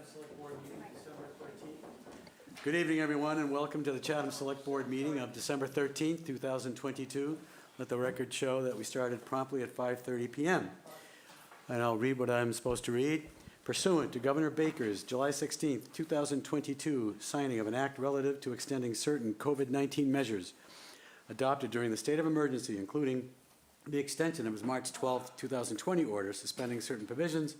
Chatham Select Board meeting, December 13th. Good evening, everyone, and welcome to the Chatham Select Board meeting of December 13th, 2022. Let the record show that we started promptly at 5:30 p.m. And I'll read what I'm supposed to read. Pursuant to Governor Baker's July 16th, 2022 signing of an act relative to extending certain COVID-19 measures adopted during the state of emergency, including the extension of his March 12th, 2020 order suspending certain provisions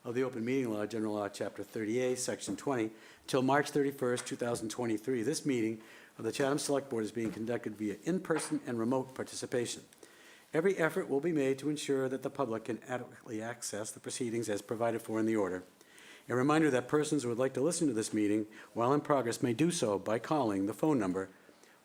of the Open Meeting Law, General Law, Chapter 30A, Section 20, until March 31st, 2023. This meeting of the Chatham Select Board is being conducted via in-person and remote participation. Every effort will be made to ensure that the public can adequately access the proceedings as provided for in the order. A reminder that persons who would like to listen to this meeting while in progress may do so by calling the phone number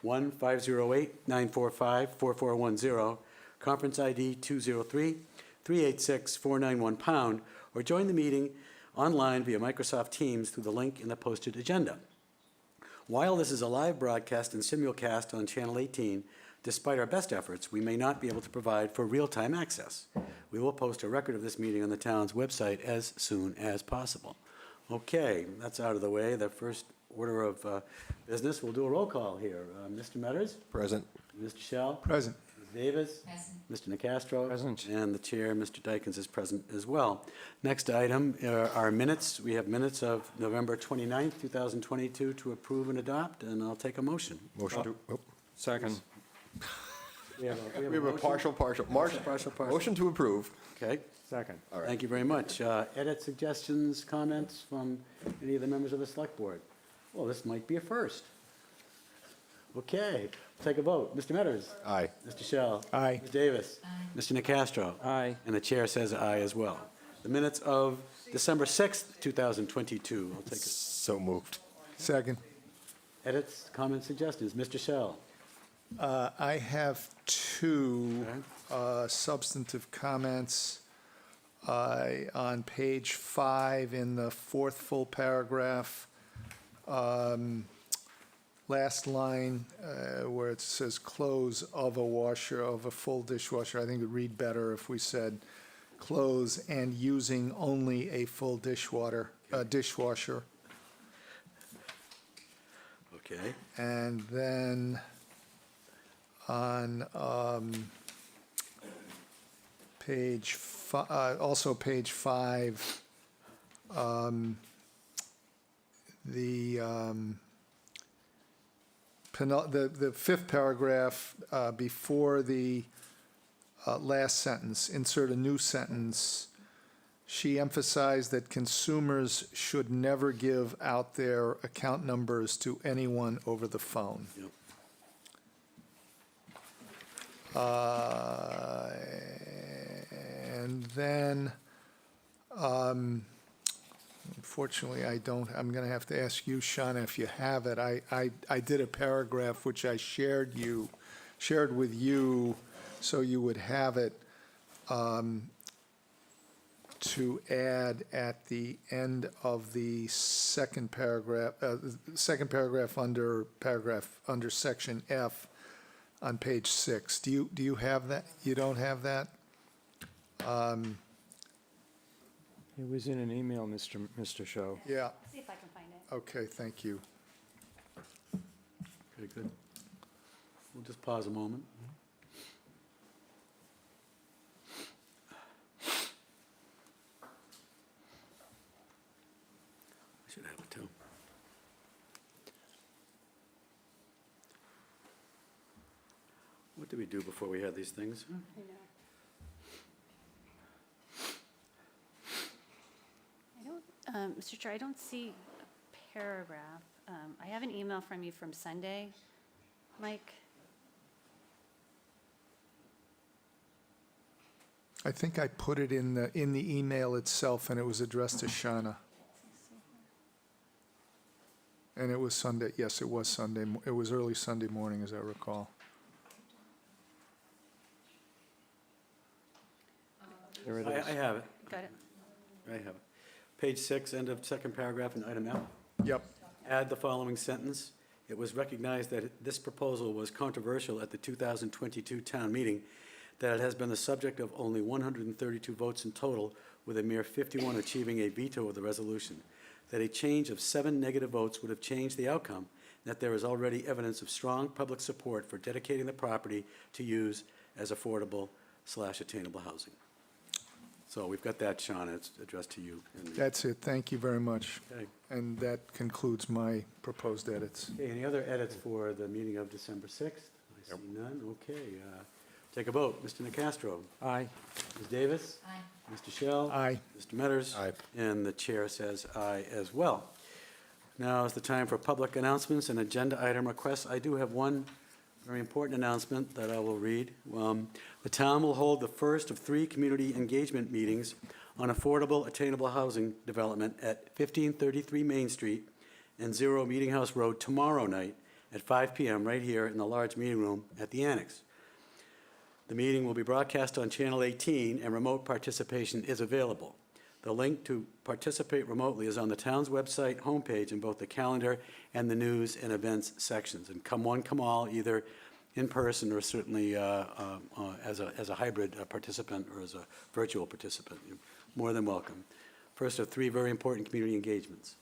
1-508-945-4410, conference ID 203-386-491#, or join the meeting online via Microsoft Teams through the link in the posted agenda. While this is a live broadcast and simulcast on Channel 18, despite our best efforts, we may not be able to provide for real-time access. We will post a record of this meeting on the town's website as soon as possible. Okay, that's out of the way. The first order of business, we'll do a roll call here. Mr. Metters? Present. Mr. Shell? Present. Ms. Davis? Present. Mr. Nicastro? Present. And the chair, Mr. Dykens, is present as well. Next item are minutes. We have minutes of November 29th, 2022 to approve and adopt, and I'll take a motion. Motion to, second. We have We have a motion? partial. Partial. Motion to approve. Okay, Second. All right. thank you very much. Edit, suggestions, comments from any of the members of the select board? Well, this might be a first. Okay, take a vote. Mr. Metters? Aye. Mr. Shell? Aye. Ms. Davis? Aye. Mr. Nicastro? Aye. And the chair says aye as well. The minutes of December 6th, 2022. I'll take it. So moved. Second. Edits, comments, suggestions. Mr. Shell? I have two Okay. substantive comments on page 5 in the fourth full paragraph. Last line where it says close of a washer, of a full dishwasher. I think it would read better if we said close and using only a full dishwasher. Okay. And then on page 5, also page 5, the fifth paragraph before the last sentence, insert a new sentence. She emphasized that consumers should never give out their account numbers to anyone over the phone. Yep. And then, unfortunately, I don't, I'm going to have to ask you, Shauna, if you have it. I did a paragraph which I shared with you, so you would have it, to add at the end of the second paragraph under section F on page 6. Do you have that? You don't have that? It was in an email, Mr. Show. Yeah, See if I can find it. okay, thank you. Okay, good. We'll just pause a moment. I should have it too. What did we do before we had these things? I know. Mr. Chair, I don't see a paragraph. I have an email from you from Sunday, Mike. I think I put it in the email itself, and it was addressed to Shauna. And it was Sunday, yes, it was Sunday, it was early Sunday morning, as I recall. There it I is. have it. Got it. I have it. Page 6, end of second paragraph in item F. Yep, Add the following sentence. It was recognized that this proposal was controversial at the 2022 town meeting, that it has been the subject of only 132 votes in total, with a mere 51 achieving a veto of the resolution, that a change of 7 negative votes would have changed the outcome, and that there is already evidence of strong public support for dedicating the property to use as affordable/attainable housing. So we've got that, Sean, it's addressed to you. That's it. Thank you very much. Okay. And that concludes my proposed edits. Okay, any other edits for the meeting of December 6th? I see none, okay. Take a vote. Mr. Nacastro? Aye. Ms. Davis? Aye. Mr. Shell? Aye. Mr. Metters? Aye. And the chair says aye as well. Now is the time for public announcements and agenda item requests. I do have one very important announcement that I will read. The town will hold the first of 3 community engagement meetings on affordable, attainable housing development at 1533 Main Street and 0 Meeting House Road tomorrow night at 5 p.m. right here in the large meeting room at the Annex. The meeting will be broadcast on Channel 18, and remote participation is available. The link to participate remotely is on the town's website homepage in both the calendar and the news and events sections. And come one, come all, either in person or certainly as a hybrid participant or as a virtual participant. You're more than welcome. First of 3 very important community engagements.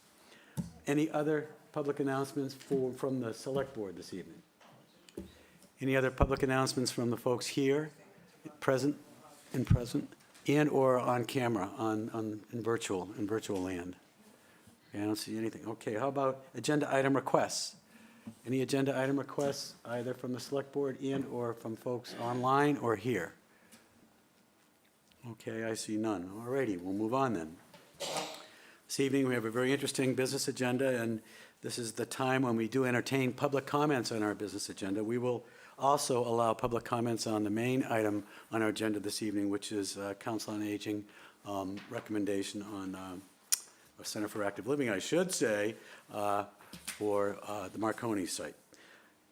Any other public announcements from the Select Board this evening? Any other public announcements from the folks here, present, and/or on camera, in virtual land? Okay, I don't see anything. Okay, how about agenda item requests? Any agenda item requests, either from the Select Board and/or from folks online or here? Okay, I see none. All righty, we'll move on then. This evening, we have a very interesting business agenda, and this is the time when we do entertain public comments on our business agenda. We will also allow public comments on the main item on our agenda this evening, which is Council on Aging recommendation on a Center for Active Living, I should say, for the Marconi site.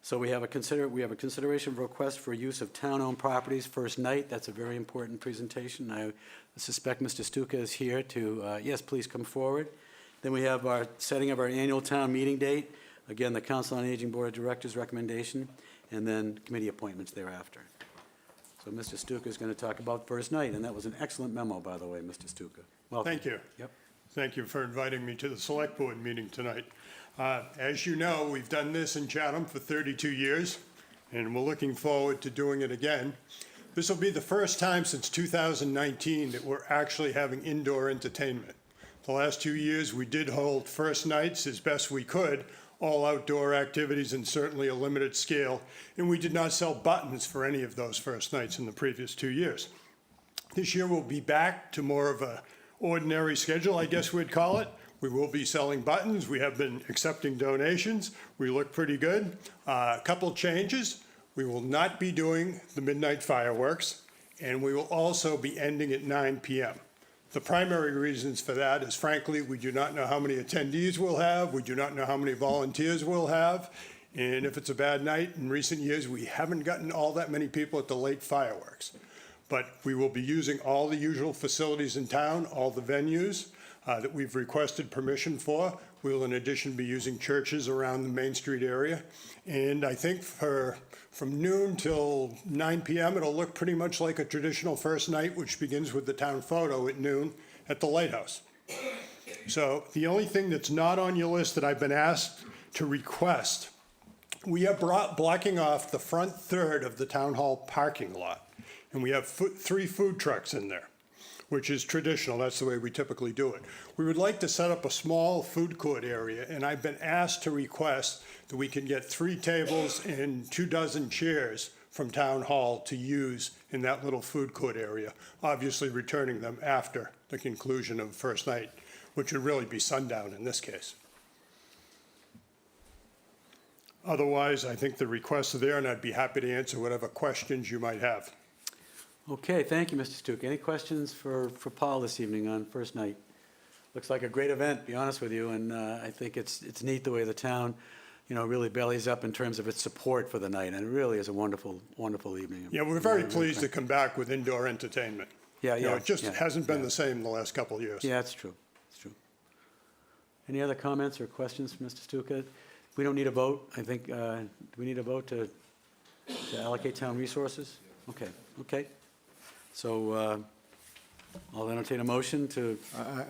So we have a consideration of request for use of town-owned properties first night. That's a very important presentation. I suspect Mr. Stuka is here to, yes, please come forward. Then we have our setting of our annual town meeting date. Again, the Council on Aging Board of Directors recommendation, and then committee appointments thereafter. So Mr. Stuka is going to talk about first night, and that was an excellent memo, by the way, Mr. Stuka. Welcome. Thank you. Yep. Thank you for inviting me to the Select Board meeting tonight. As you know, we've done this in Chatham for 32 years, and we're looking forward to doing it again. This will be the first time since 2019 that we're actually having indoor entertainment. The last 2 years, we did hold first nights as best we could, all outdoor activities and certainly a limited scale, and we did not sell buttons for any of those first nights in the previous 2 years. This year, we'll be back to more of a ordinary schedule, I guess we'd call it. We will be selling buttons. We have been accepting donations. We look pretty good. A couple changes. We will not be doing the midnight fireworks, and we will also be ending at 9 p.m. The primary reasons for that is, frankly, we do not know how many attendees we'll have. We do not know how many volunteers we'll have. And if it's a bad night, in recent years, we haven't gotten all that many people at the late fireworks. But we will be using all the usual facilities in town, all the venues that we've requested permission for. We will, in addition, be using churches around the Main Street area. And I think from noon till 9 p.m., it'll look pretty much like a traditional first night, which begins with the town photo at noon at the Lighthouse. So the only thing that's not on your list that I've been asked to request, we are blocking off the front third of the town hall parking lot. And we have 3 food trucks in there, which is traditional. That's the way we typically do it. We would like to set up a small food court area, and I've been asked to request that we can get 3 tables and 24 chairs from Town Hall to use in that little food court area, obviously returning them after the conclusion of first night, which would really be sundown in this case. Otherwise, I think the requests are there, and I'd be happy to answer whatever questions you might have. Okay, thank you, Mr. Stuka. Any questions for Paul this evening on first night? Looks like a great event, to be honest with you, and I think it's neat the way the town, really bellies up in terms of its support for the night, and it really is a wonderful, wonderful evening. Yeah, we're very pleased to come back with indoor entertainment. Yeah. It just yeah, hasn't been yeah. the same the last couple of years. Yeah, it's true. It's true. Any other comments or questions for Mr. Stuka? We don't need a vote, I think. Do we need a vote to allocate town resources? Okay. So I'll entertain a motion to,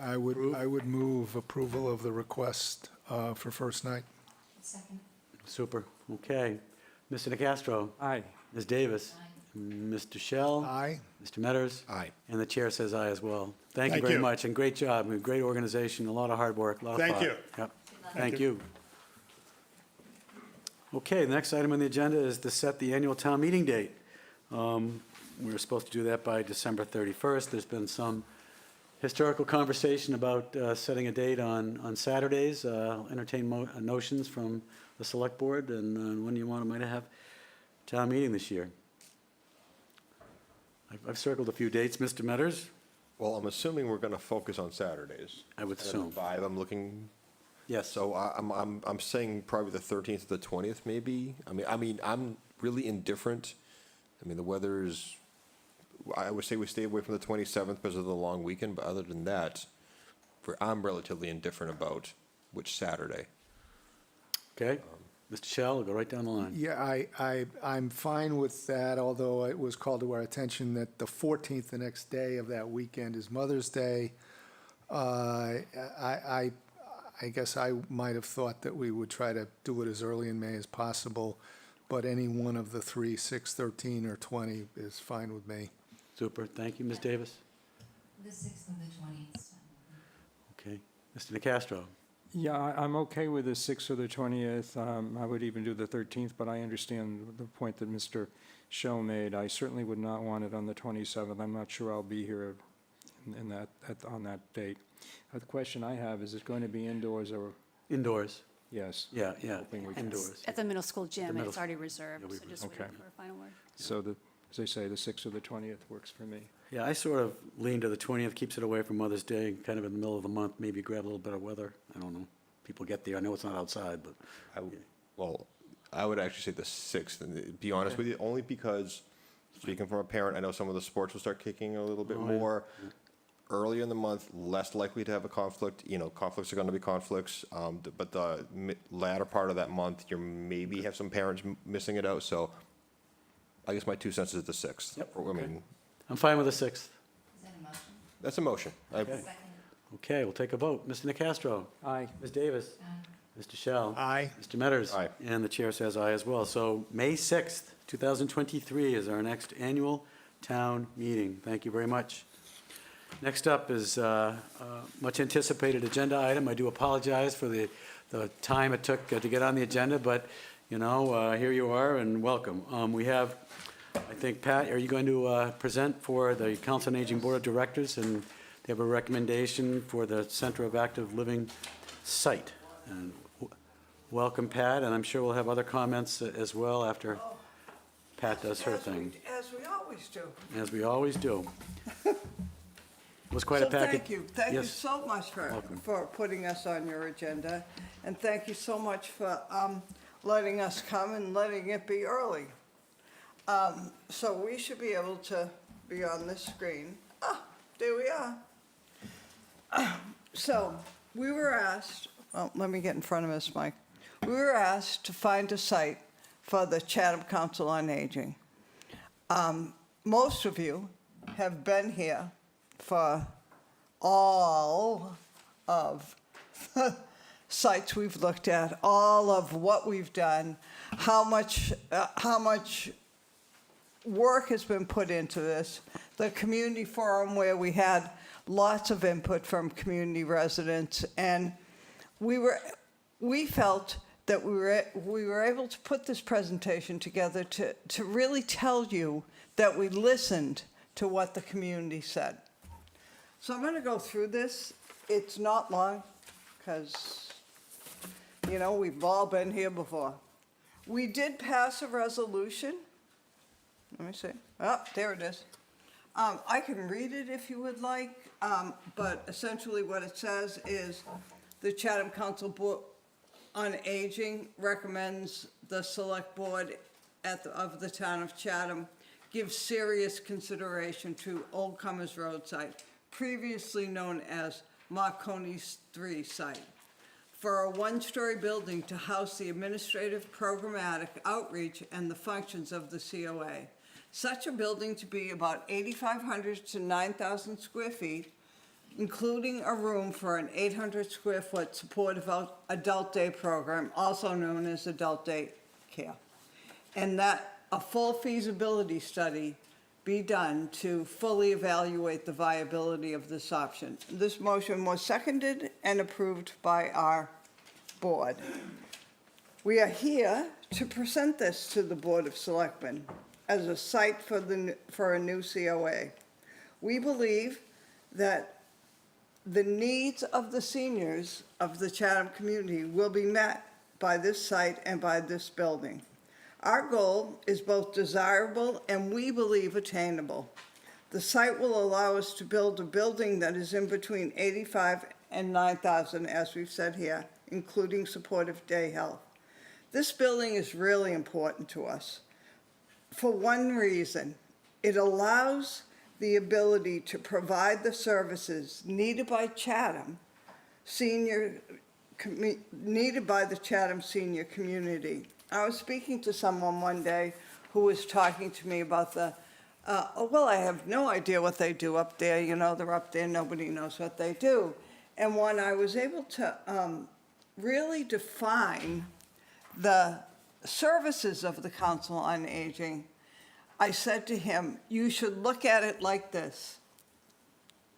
I would move approval of the request for first night. super, okay. Mr. Nacastro? Aye. Ms. Davis? Mr. Shell? Aye. Mr. Metters? Aye. And the chair says aye as well. Thank you Thank very you. much, and great job, and great organization, a lot of hard work, a lot of thought. Thank you. Yep. Thank you. Okay, the next item on the agenda is to set the annual town meeting date. We were supposed to do that by December 31st. There's been some historical conversation about setting a date on Saturdays. Entertain notions from the select board, and when you might have town meeting this year. I've circled a few dates, Mr. Metters. Well, I'm assuming we're going to focus on Saturdays. I would And assume. the vibe, I'm looking, Yes. so I'm saying probably the 13th to the 20th, maybe. I'm really indifferent. I mean, the weather is, I would say we stay away from the 27th because of the long weekend, but other than that, I'm relatively indifferent about which Saturday. Okay. Mr. Shell, go right down the line. Yeah, I'm fine with that, although it was called to our attention that the 14th, the next day of that weekend, is Mother's Day. I guess I might have thought that we would try to do it as early in May as possible, but any one of the three, 6, 13, or 20 is fine with me. Super, thank you. Ms. Davis? The 6th and the 20th. Okay. Mr. Nacastro? Yeah, I'm okay with the 6th or the 20th. I would even do the 13th, but I understand the point that Mr. Shell made. I certainly would not want it on the 27th. I'm not sure I'll be here on that date. The question I have, is it going to be indoors or, Indoors. yes? Yeah, Hoping we can- indoors. At the middle school gym, middle it's already reserved, It'll be so just reserved. waiting Okay. for a final word. So as I say, the 6th or the 20th works for me. Yeah, I sort of lean to the 20th, keeps it away from Mother's Day, kind of in the middle of the month, maybe grab a little better weather. I don't know. People get there. I know it's not outside, but Well, I would actually say the 6th, and to be honest with you, only because, speaking from a parent, I know some of the sports will start kicking a little bit Oh, yeah. more. Earlier in the month, less likely to have a conflict. You know, conflicts are going to be conflicts, but the latter part of that month, you maybe have some parents missing it out, so I guess my 2 cents is the 6th. Yep, I mean, I'm fine with the 6th. Is that a motion? that's a motion. Okay. Second. Okay, we'll take a vote. Mr. Nacastro? Aye. Ms. Davis? Aye. Mr. Shell? Aye. Mr. Metters? Aye. And the chair says aye as well. So May 6th, 2023 is our next annual town meeting. Thank you very much. Next up is a much anticipated agenda item. I do apologize for the time it took to get on the agenda, but, you know, here you are and welcome. We have, I think, Pat, are you going to present for the Council on Aging Board of Directors? And they have a recommendation for the Center of Active Living site. And welcome, Pat, and I'm sure we'll have other comments as well after Pat does her thing, As we always do. as we always do. It was quite a package. Thank you. Thank you Yes. so much Welcome. for putting us on your agenda. And thank you so much for letting us come and letting it be early. So we should be able to be on this screen. There we are. So we were asked, let me get in front of this mic. We were asked to find a site for the Chatham Council on Aging. Most of you have been here for all of the sites we've looked at, all of what we've done, how much work has been put into this. The community forum where we had lots of input from community residents, and we felt that we were able to put this presentation together to really tell you that we listened to what the community said. So I'm going to go through this. It's not long because, you know, we've all been here before. We did pass a resolution. Let me see. Oh, there it is. I can read it if you would like, but essentially what it says is the Chatham Council on Aging recommends the Select Board of the town of Chatham give serious consideration to Old Comers Road site, previously known as Marconi's 3 site, for a one-story building to house the administrative, programmatic, outreach, and the functions of the COA. such a building to be about 8,500 to 9,000 square feet, including a room for an 800 square foot supportive adult day program, also known as adult day care. And that a full feasibility study be done to fully evaluate the viability of this option. This motion was seconded and approved by our board. We are here to present this to the Board of Selectmen as a site for a new COA. We believe that the needs of the seniors of the Chatham community will be met by this site and by this building. Our goal is both desirable and we believe attainable. The site will allow us to build a building that is in between 85 and 9,000, as we've said here, including supportive day health. This building is really important to us for one reason. It allows the ability to provide the services needed by Chatham needed by the Chatham senior community. I was speaking to someone one day who was talking to me about well, I have no idea what they do up there. You know, they're up there, nobody knows what they do. And when I was able to really define the services of the Council on Aging, I said to him, you should look at it like this.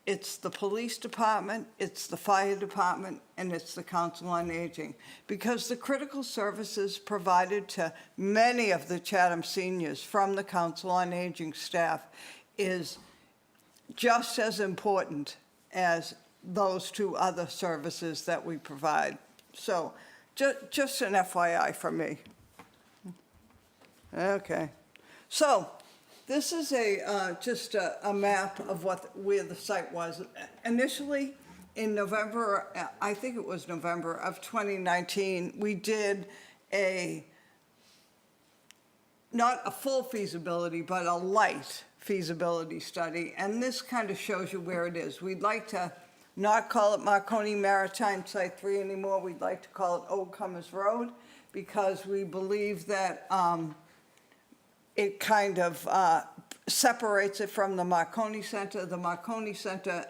It's the police department, it's the fire department, and it's the Council on Aging. Because the critical services provided to many of the Chatham seniors from the Council on Aging staff is just as important as those two other services that we provide. So, just an FYI from me. Okay. So, this is just a map of where the site was. Initially, in November, I think it was November of 2019, we did not a full feasibility, but a light feasibility study. And this kind of shows you where it is. We'd like to not call it Marconi Maritime Site 3 anymore. We'd like to call it Old Comers Road, because we believe that it kind of separates it from the Marconi Center. The Marconi Center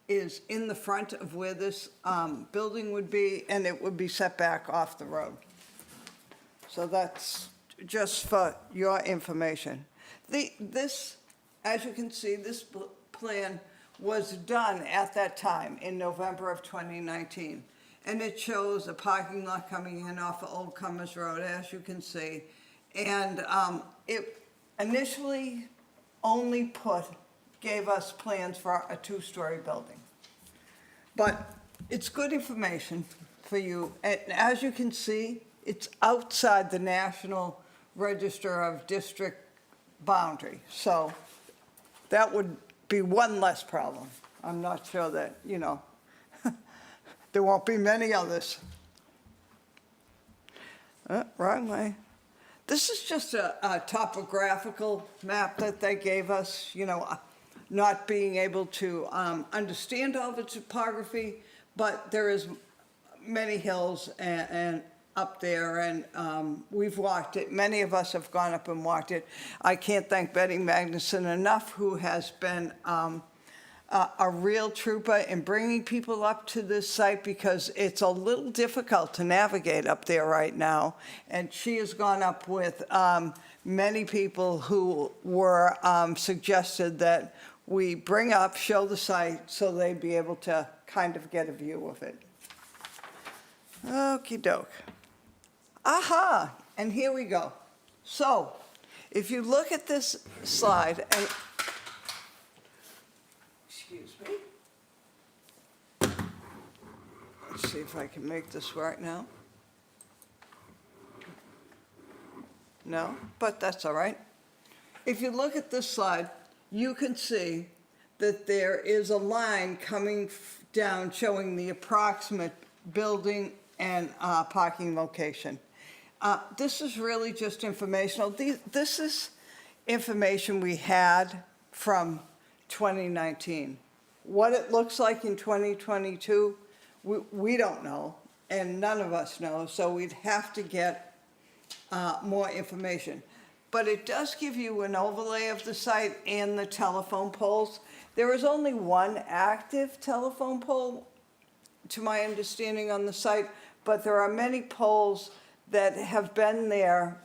is in the front of where this building would be, and it would be set back off the road. So that's just for your information. This, as you can see, this plan was done at that time in November of 2019. And it shows a parking lot coming in off of Old Comers Road, as you can see. And it initially only gave us plans for a two-story building. But it's good information for you. And as you can see, it's outside the National Register of District boundary. So that would be one less problem. I'm not sure that, you know, there won't be many others. Wrong way. This is just a topographical map that they gave us, you know, not being able to understand all the topography, but there is many hills and up there, and we've walked it. Many of us have gone up and walked it. I can't thank Betty Magnuson enough, who has been a real trooper in bringing people up to this site, because it's a little difficult to navigate up there right now. And she has gone up with many people who were suggested that we bring up, show the site, so they'd be able to kind of get a view of it. Okie doke. Aha, and here we go. So, if you look at this slide, and excuse me. Let's see if I can make this right now. No, but that's all right. If you look at this slide, you can see that there is a line coming down showing the approximate building and parking location. This is really just informational. This is information we had from 2019. What it looks like in 2022, we don't know, and none of us know, so we'd have to get more information. but it does give you an overlay of the site and the telephone poles. There is only one active telephone pole, to my understanding, on the site, but there are many poles that have been there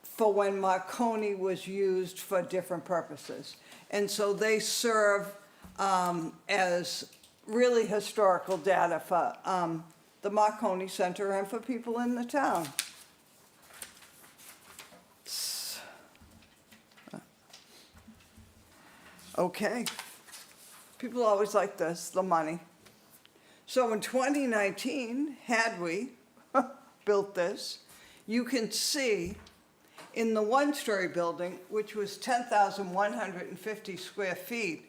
for when Marconi was used for different purposes. And so they serve as really historical data for the Marconi Center and for people in the town. Okay. People always like this, the money. So in 2019, had we built this, you can see in the one-story building, which was 10,150 square feet,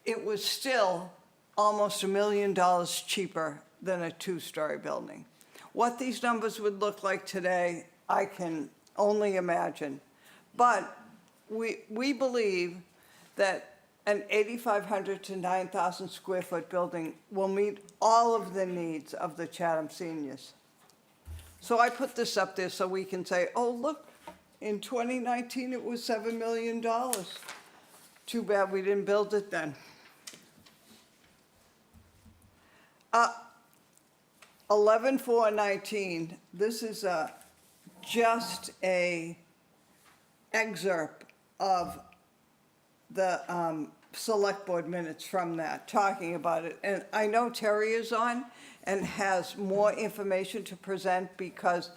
it was still almost $1 million cheaper than a two-story building. What these numbers would look like today, I can only imagine. But we believe that an 8,500 to 9,000 square foot building will meet all of the needs of the Chatham seniors. So I put this up there so we can say, oh, look, in 2019 it was $7 million. Too bad we didn't build it then. 11/4/19, this is just a excerpt of the select board minutes from that, talking about it. And I know Terry is on and has more information to present because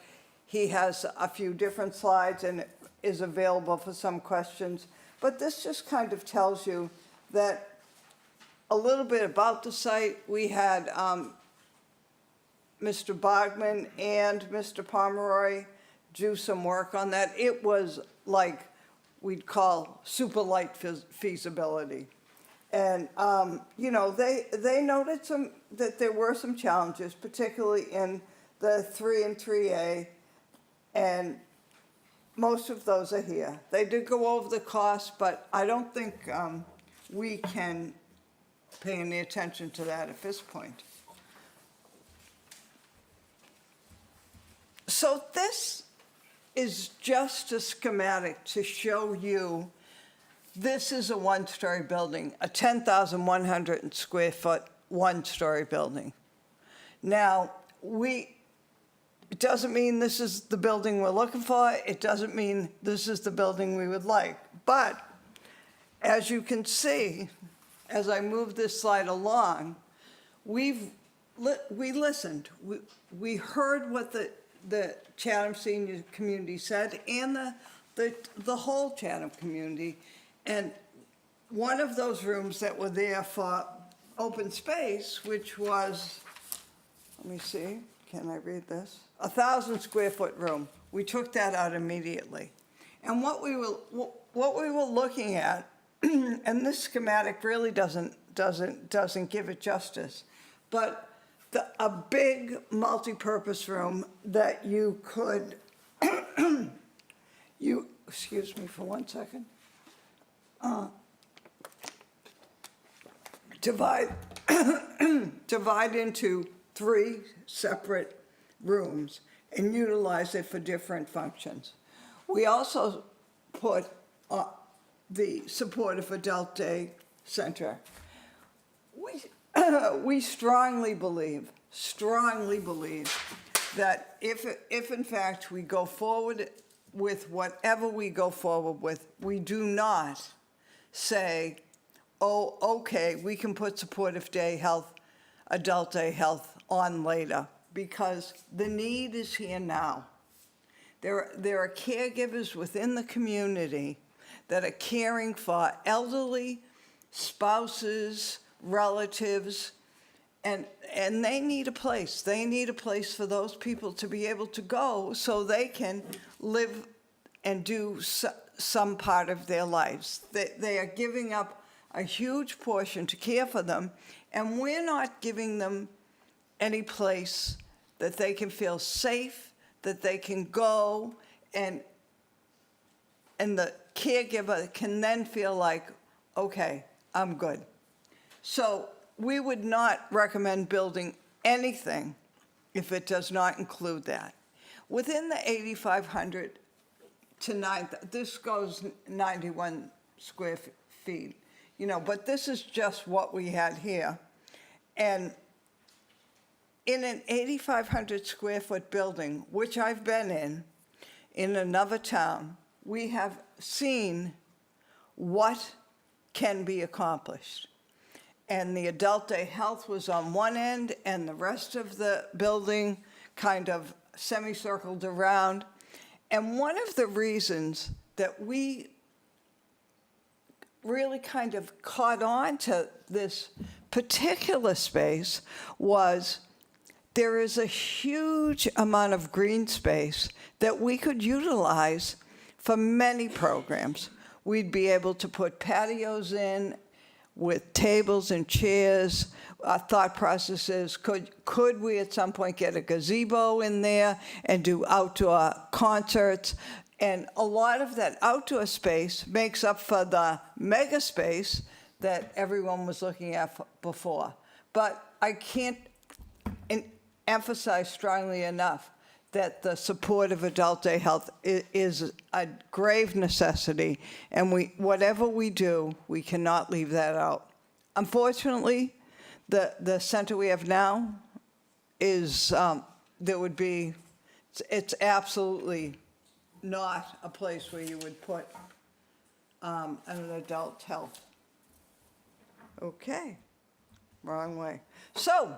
he has a few different slides and is available for some questions. But this just kind of tells you that a little bit about the site. We had Mr. Bogman and Mr. Pomeroy do some work on that. It was like we'd call super light feasibility. And, you know, they noted that there were some challenges, particularly in the 3 and 3A, and most of those are here. They did go over the cost, but I don't think we can pay any attention to that at this point. So this is just a schematic to show you this is a one-story building, a 10,100 square foot one-story building. Now, it doesn't mean this is the building we're looking for. It doesn't mean this is the building we would like. But as you can see, as I move this slide along, we listened. We heard what the Chatham senior community said and the whole Chatham community. And one of those rooms that were there for open space, which was, let me see, can I read this? 1,000 square foot room. We took that out immediately. And what we were looking at, and this schematic really doesn't give it justice, but a big multi-purpose room that you could, excuse me for 1 second, divide into 3 separate rooms and utilize it for different functions. We also put the supportive adult day center. We strongly believe that if in fact we go forward with whatever we go forward with, we do not say, oh, okay, we can put supportive day health, adult day health on later, because the need is here now. There are caregivers within the community that are caring for elderly spouses, relatives, and they need a place. They need a place for those people to be able to go so they can live and do some part of their lives. They are giving up a huge portion to care for them, and we're not giving them any place that they can feel safe, that they can go, and the caregiver can then feel like, okay, I'm good. So we would not recommend building anything if it does not include that. Within the 8,500 to 9, this goes 91 square feet, you know, but this is just what we had here. And in an 8,500 square foot building, which I've been in another town, we have seen what can be accomplished. And the adult day health was on one end, and the rest of the building kind of semicircled around. And one of the reasons that we really kind of caught on to this particular space was there is a huge amount of green space that we could utilize for many programs. We'd be able to put patios in with tables and chairs. Our thought process is, could we at some point get a gazebo in there and do outdoor concerts? And a lot of that outdoor space makes up for the mega space that everyone was looking at before. But I can't emphasize strongly enough that the support of adult day health is a grave necessity, and whatever we do, we cannot leave that out. Unfortunately, the center we have now is, it's absolutely not a place where you would put an adult health. Okay, wrong way. So,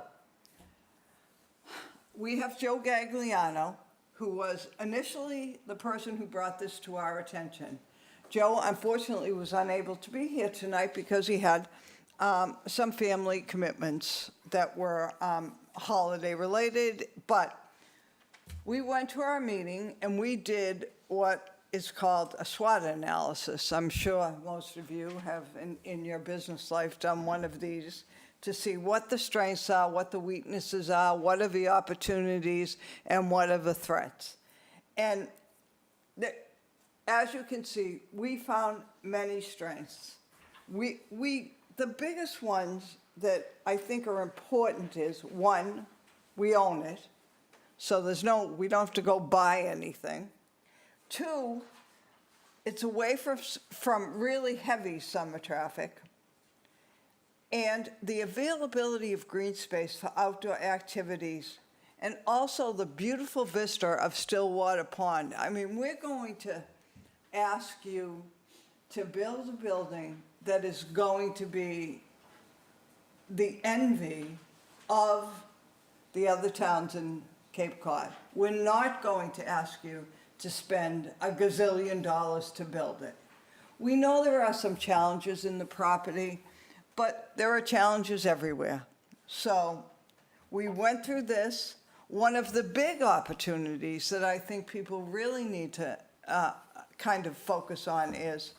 we have Joe Gagliano, who was initially the person who brought this to our attention. Joe, unfortunately, was unable to be here tonight because he had some family commitments that were holiday-related, but we went to our meeting and we did what is called a SWOT analysis. I'm sure most of you have, in your business life, done one of these to see what the strengths are, what the weaknesses are, what are the opportunities, and what are the threats. And as you can see, we found many strengths. The biggest ones that I think are important is, one, we own it, so we don't have to go buy anything. Two, it's away from really heavy summer traffic. And the availability of green space for outdoor activities, and also the beautiful vista of Stillwater Pond. I mean, we're going to ask you to build a building that is going to be the envy of the other towns in Cape Cod. We're not going to ask you to spend $1 gazillion to build it. We know there are some challenges in the property, but there are challenges everywhere. So we went through this. One of the big opportunities that I think people really need to kind of focus on is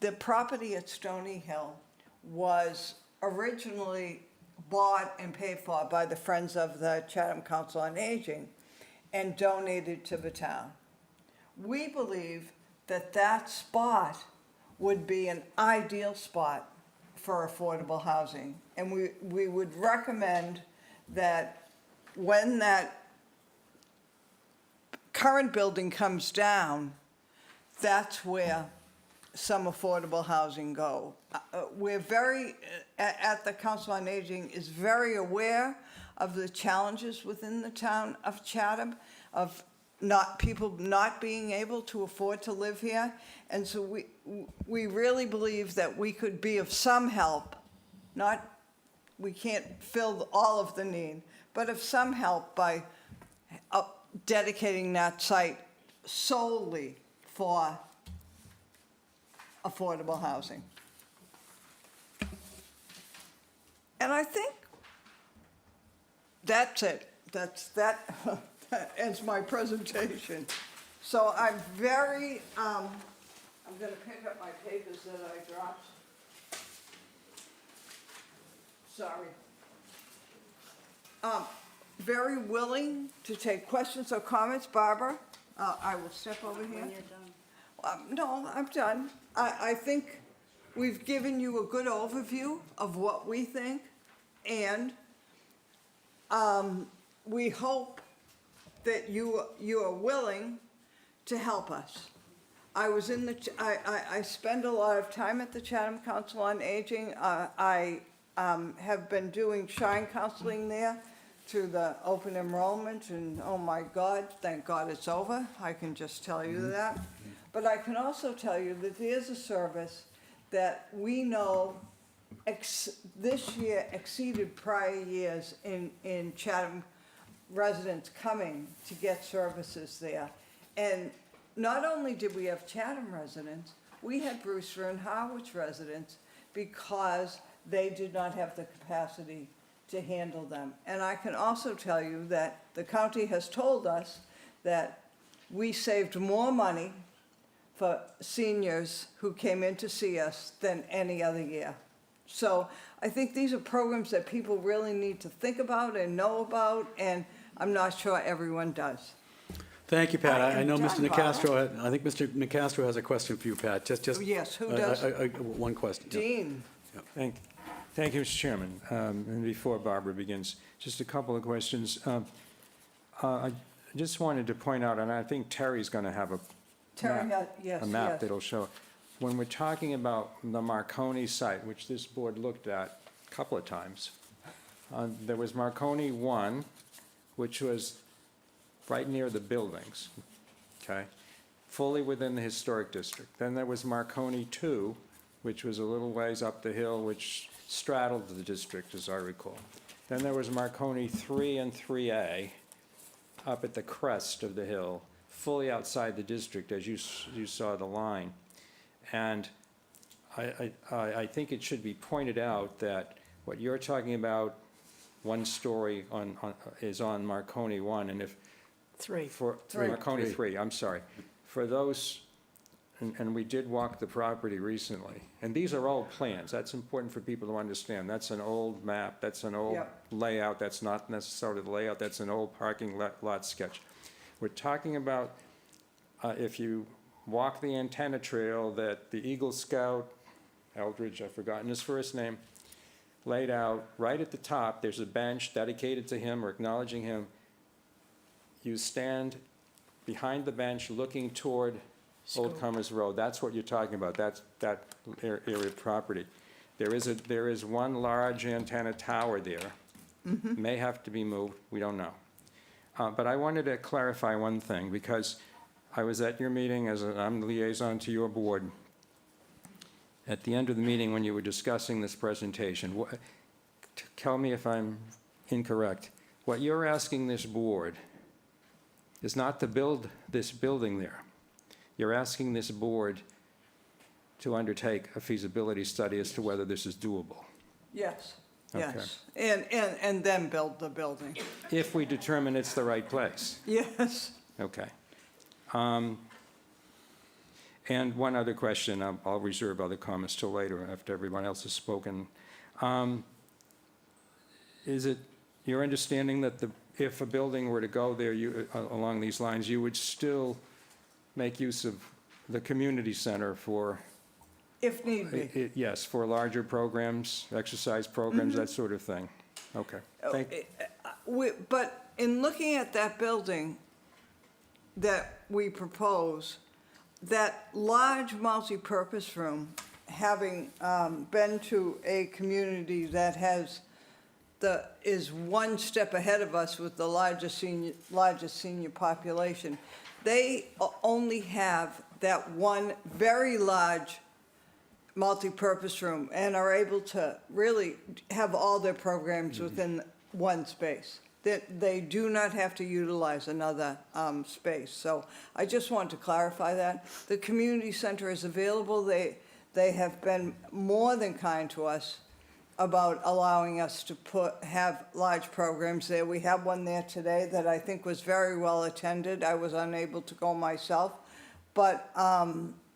the property at Stony Hill was originally bought and paid for by the Friends of the Chatham Council on Aging and donated to the town. We believe that that spot would be an ideal spot for affordable housing. And we would recommend that when that current building comes down, that's where some affordable housing go. We're at the Council on Aging is very aware of the challenges within the town of Chatham, of people not being able to afford to live here. And so we really believe that we could be of some help, we can't fill all of the need, but of some help by dedicating that site solely for affordable housing. And I think that's it. That ends my presentation. So I'm very, I'm going to pick up my papers that I dropped. Sorry. Very willing to take questions or comments. Barbara, I will step over here. When you're done. No, I'm done. I think we've given you a good overview of what we think, and we hope that you are willing to help us. I was in the, I spend a lot of time at the Chatham Council on Aging. I have been doing shine counseling there through the open enrollment, and oh my God, thank God it's over. I can just tell you that. But I can also tell you that there's a service that we know this year exceeded prior years in Chatham residents coming to get services there. And not only did we have Chatham residents, we had Brewster and Harwich residents because they did not have the capacity to handle them. And I can also tell you that the county has told us that we saved more money for seniors who came in to see us than any other year. So I think these are programs that people really need to think about and know about, and I'm not sure everyone does. Thank you, Pat. I I am know done, Mr. Nicastro, I think Mr. Nicastro has a question for you, Pat. Just Yes, who does? one question. Yeah. Dean? Thank you, Mr. Chairman. And before Barbara begins, just a couple of questions. I just wanted to point out, and I think Terry's going to have a Terry, map, yes, a map yes. that'll show. When we're talking about the Marconi site, which this board looked at a couple of times, there was Marconi 1, which was right near the buildings, okay, fully within the historic district. Then there was Marconi 2, which was a little ways up the hill, which straddled the district, as I recall. Then there was Marconi 3 and 3A up at the crest of the hill, fully outside the district, as you saw the line. And I think it should be pointed out that what you're talking about, one story is on Marconi 1, and if for Marconi 3, I'm sorry. For those, and we did walk the property recently, and these are old plans. That's important for people to understand. That's an old map. That's an old layout. That's not necessarily the layout. That's an old parking lot sketch. We're talking about if you walk the antenna trail that the Eagle Scout, Eldridge, I've forgotten his first name, laid out right at the top. There's a bench dedicated to him or acknowledging him. You stand behind the bench looking toward Old Comers Road. That's what you're talking about. That's that area of property. There is one large antenna tower there. May have to be moved. We don't know. But I wanted to clarify one thing, because I was at your meeting I'm the liaison to your board. At the end of the meeting, when you were discussing this presentation, tell me if I'm incorrect. What you're asking this board is not to build this building there. You're asking this board to undertake a feasibility study as to whether this is doable. Yes, Okay. yes. And then build the building. If we determine it's the right place. Yes. Okay. And one other question, I'll reserve other comments till later after everyone else has spoken. Is it your understanding that if a building were to go there along these lines, you would still make use of the community center for? If need be. Yes, for larger programs, exercise programs, that sort of thing. Okay. But in looking at that building that we propose, that large multi-purpose room, having been to a community that is one step ahead of us with the largest senior population, they only have that one very large multi-purpose room and are able to really have all their programs within one space. They do not have to utilize another space. So I just want to clarify that. The community center is available. They have been more than kind to us about allowing us to have large programs there. We have one there today that I think was very well attended. I was unable to go myself. But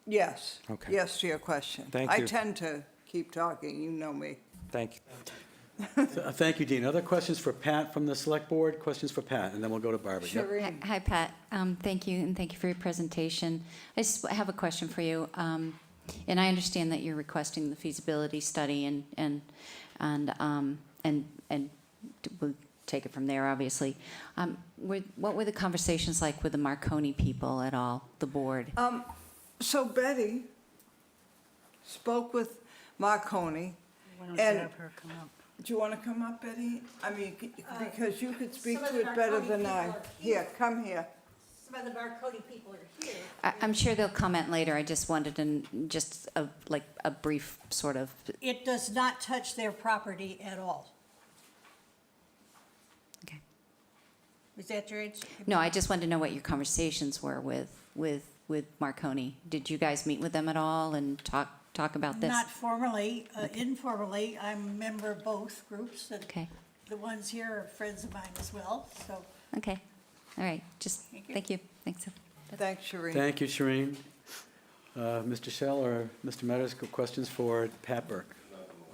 yes, Okay. yes to your question. Thank I you. tend to keep talking, you know me. Thank you. Thank you, Dean. Other questions for Pat from the Select Board? Questions for Pat, and then we'll go to Barbara. Yep. Shereen. Hi, Pat. Thank you, and thank you for your presentation. I just have a question for you. And I understand that you're requesting the feasibility study, and we'll take it from there, obviously. What were the conversations like with the Marconi people at all, the board? So Betty spoke with Marconi. Why don't you And- have her come up? Do you want to come up, Betty? I mean, because you could speak some of to the it better Marconi than people I. are Here, come here. Some of the Marconi people are here. I'm sure they'll comment later. I just wanted to, just a brief sort of, It does not touch their property at all. okay. Is that your answer? No, I just wanted to know what your conversations were with Marconi. Did you guys meet with them at all and talk about this? Not formally, informally. I'm a member of both groups, and Okay, the ones here are friends of mine as well, so. okay. All right, just, Thank you. thank you. Thanks. Thanks, Shereen. Thank you, Shereen. Mr. Shell or Mr. Meadows, questions for Pat Burke?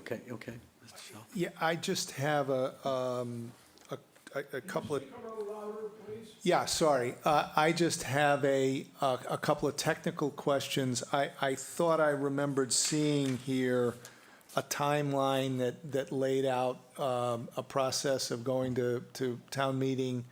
Okay, Mr. Shell. Yeah, I just have a couple of. Yeah, sorry. I just have a couple of technical questions. I thought I remembered seeing here a timeline that laid out a process of going to town meeting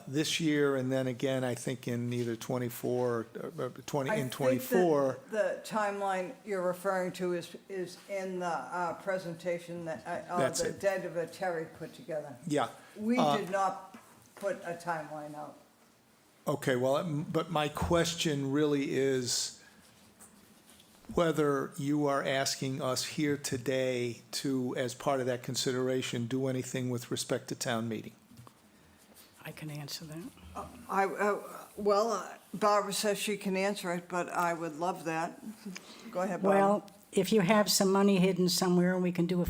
this year, and then again, I think in either 24, or 20, in 24. The timeline you're referring to is in the presentation that, That's the it. Dead of a Terry put together. Yeah. We did not put a timeline out. Okay, well, but my question really is whether you are asking us here today to, as part of that consideration, do anything with respect to town meeting? I can answer that. Barbara says she can answer it, but I would love that. Go ahead, Barbara. Well, if you have some money hidden somewhere and we can do a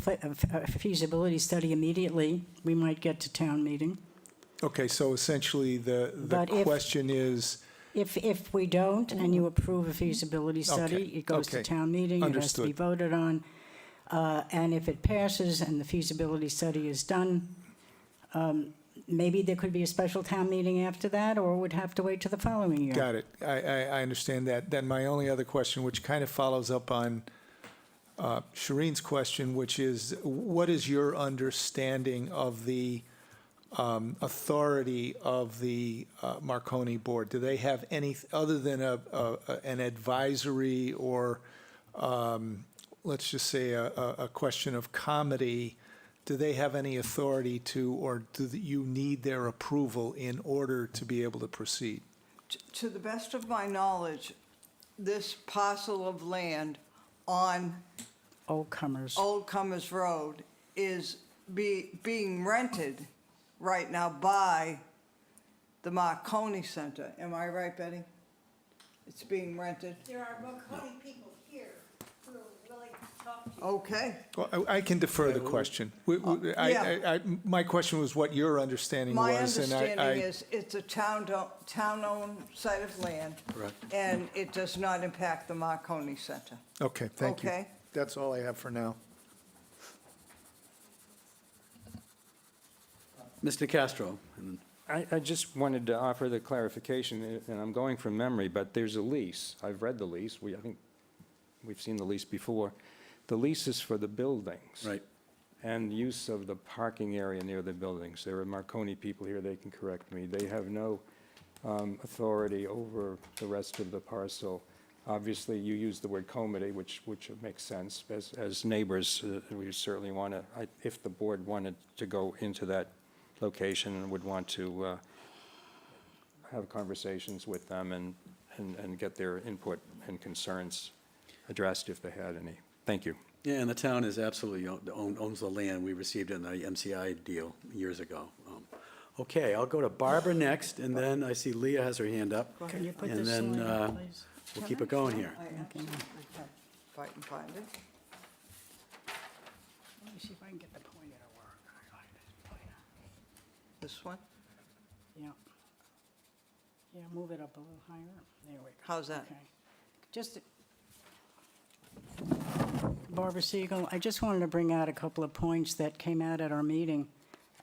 feasibility study immediately, we might get to town meeting. Okay, so essentially, the But if- question is, If we don't, and you approve a feasibility study, Okay, it goes to okay. town meeting, it has to be Understood. voted on. And if it passes and the feasibility study is done, maybe there could be a special town meeting after that, or would have to wait till the following year. got it, I understand that. Then my only other question, which kind of follows up on Shereen's question, which is, what is your understanding of the authority of the Marconi Board? Do they have any, other than an advisory or, let's just say, a question of comedy, do they have any authority to, or do you need their approval in order to be able to proceed? To the best of my knowledge, this parcel of land on Old Comers. Old Comers Road is being rented right now by the Marconi Center. Am I right, Betty? It's being rented? There are Marconi people here who are willing to talk to you. Okay. Well, I can defer the question. My question was what your understanding My was, and understanding is it's a town-owned site of land. Correct. And it does not impact the Marconi Center. Okay, thank you. Okay. That's all I have for now. Mr. Castro. and I just wanted to offer the clarification, and I'm going from memory, but there's a lease. I've read the lease. I think we've seen the lease before. The lease is for the buildings. Right. And use of the parking area near the buildings. There are Marconi people here, they can correct me. They have no authority over the rest of the parcel. Obviously, you use the word comity, which makes sense. As neighbors, we certainly want to, if the board wanted to go into that location and would want to have conversations with them and get their input and concerns addressed if they had any. Thank you. Yeah, and the town is absolutely, owns the land. We received it in the MCI deal years ago. Okay, I'll go to Barbara next, and then I see Leah has her hand up. Can you put And this then, slide up, please? We'll keep it going here. I absolutely can. If I can find it. Let me see if I can get the pointer to work. I like this pointer. This one? Yeah. Yeah, move it up a little higher. There we go. How's that? Okay. Just, Barbara Siegel, I just wanted to bring out a couple of points that came out at our meeting.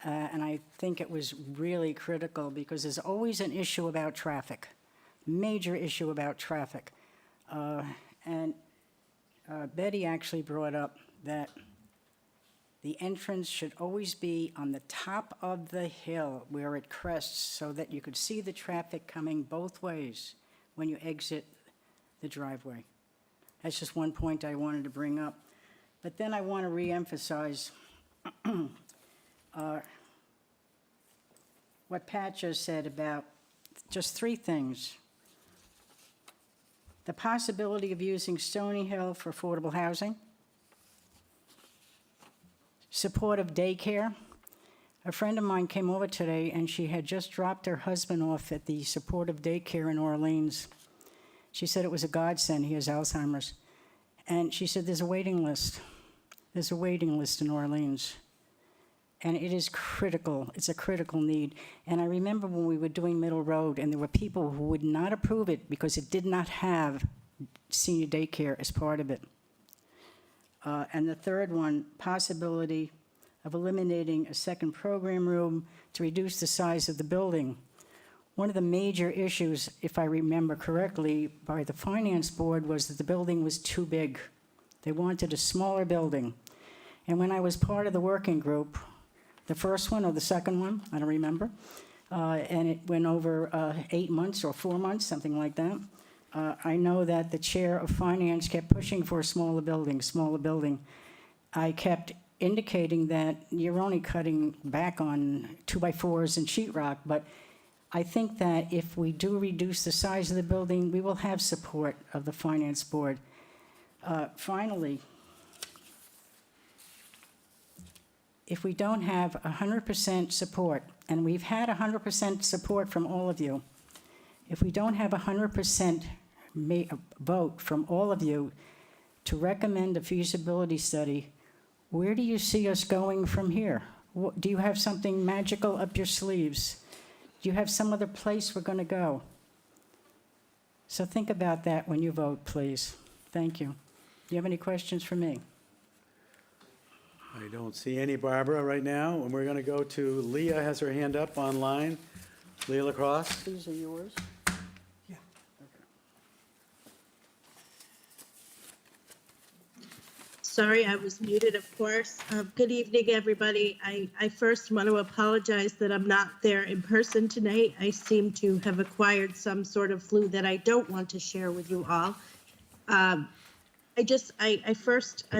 And I think it was really critical because there's always an issue about traffic, major issue about traffic. And Betty actually brought up that the entrance should always be on the top of the hill where it crests so that you could see the traffic coming both ways when you exit the driveway. That's just one point I wanted to bring up. But then I want to reemphasize what Pat just said about just three things. The possibility of using Stony Hill for affordable housing, supportive daycare. A friend of mine came over today, and she had just dropped her husband off at the supportive daycare in Orleans. She said it was a godsend. He has Alzheimer's. And she said there's a waiting list. There's a waiting list in Orleans. And it is critical. It's a critical need. And I remember when we were doing Middle Road, and there were people who would not approve it because it did not have senior daycare as part of it. And the third one, possibility of eliminating a second program room to reduce the size of the building. One of the major issues, if I remember correctly, by the finance board was that the building was too big. They wanted a smaller building. And when I was part of the working group, the first one or the second one, I don't remember, and it went over 8 months or 4 months, something like that. I know that the chair of finance kept pushing for a smaller building, smaller building. I kept indicating that you're only cutting back on 2x4s and sheetrock, but I think that if we do reduce the size of the building, we will have support of the finance board. Finally, if we don't have 100% support, and we've had 100% support from all of you, if we don't have 100% vote from all of you to recommend a feasibility study, where do you see us going from here? Do you have something magical up your sleeves? Do you have some other place we're going to go? So think about that when you vote, please. Thank you. Do you have any questions for me? I don't see any, Barbara, right now, and we're going to go to Leah, has her hand up online. Leah Lacrosse. These are yours. Sorry, I was muted, of course. Good evening, everybody. I first want to apologize that I'm not there in person tonight. I seem to have acquired some sort of flu that I don't want to share with you all. I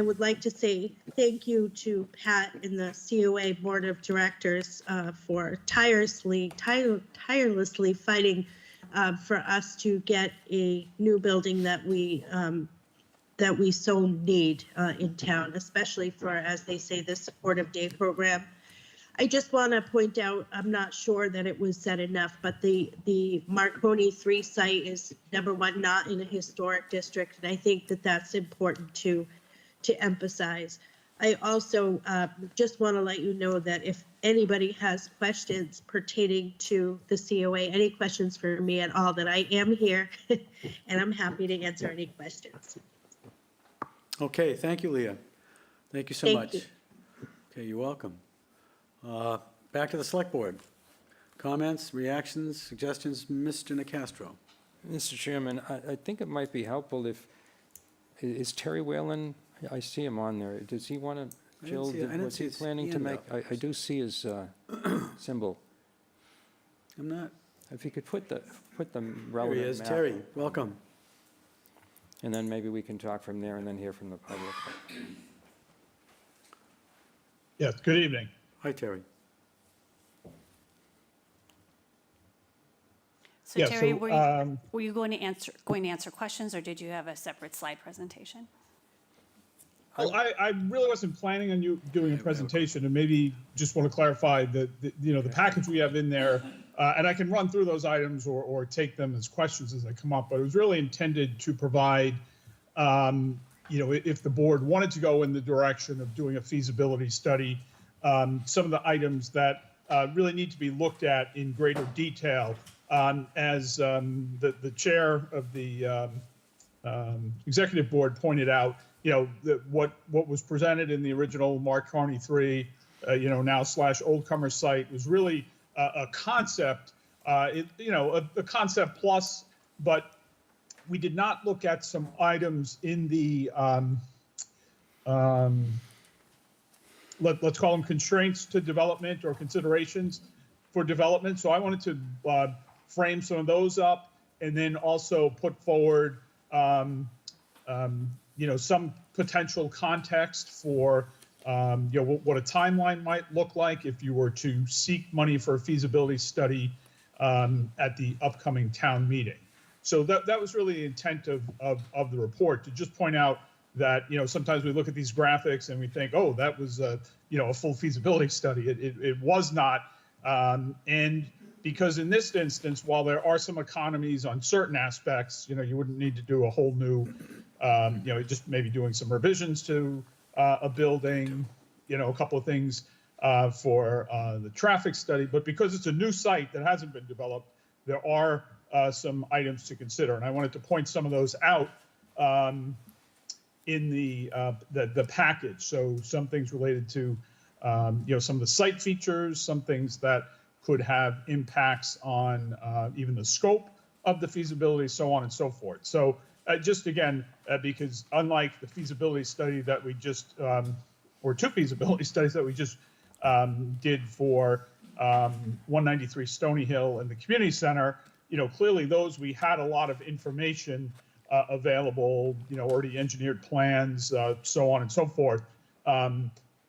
would like to say thank you to Pat and the COA Board of Directors for tirelessly fighting for us to get a new building that we so need in town, especially for, as they say, the supportive day program. I just want to point out, I'm not sure that it was said enough, but the Marconi 3 site is, number one, not in a historic district, and I think that that's important to emphasize. I also just want to let you know that if anybody has questions pertaining to the COA, any questions for me at all, that I am here, and I'm happy to answer any questions. Okay, thank you, Leah. Thank you so Thank much. you. Okay, you're welcome. Back to the select board. Comments, reactions, suggestions, Mr. Nacastro. Mr. Chairman, I think it might be helpful if, is Terry Whalen, I see him on there. Does he want to, Jill, was he planning to make? I do see his symbol. I'm not, If you could put the there relevant he is, map. Terry, welcome. And then maybe we can talk from there and then hear from the public. Yes, good evening. Hi, Terry. So Yeah, Terry, so, were you going to answer questions, or did you have a separate slide presentation? Well, I really wasn't planning on you doing a presentation, and maybe just want to clarify that, the package we have in there, and I can run through those items or take them as questions as they come up, but it was really intended to provide, if the board wanted to go in the direction of doing a feasibility study, some of the items that really need to be looked at in greater detail. As the chair of the executive board pointed out, what was presented in the original Marconi 3, now / Old Comer site was really a concept, a concept plus, but we did not look at some items in the, let's call them constraints to development or considerations for development. So I wanted to frame some of those up and then also put forward some potential context for, what a timeline might look like if you were to seek money for a feasibility study at the upcoming town meeting. So that was really the intent of the report, to just point out that, sometimes we look at these graphics and we think, oh, that was a full feasibility study. It was not. And because in this instance, while there are some economies on certain aspects, you wouldn't need to do a whole new, just maybe doing some revisions to a building, a couple of things for the traffic study. But because it's a new site that hasn't been developed, there are some items to consider. And I wanted to point some of those out in the package. So some things related to, some of the site features, some things that could have impacts on even the scope of the feasibility, so on and so forth. So just again, because unlike the feasibility study that we just, or two feasibility studies that we just did for 193 Stony Hill and the community center, clearly those we had a lot of information available, already engineered plans, so on and so forth.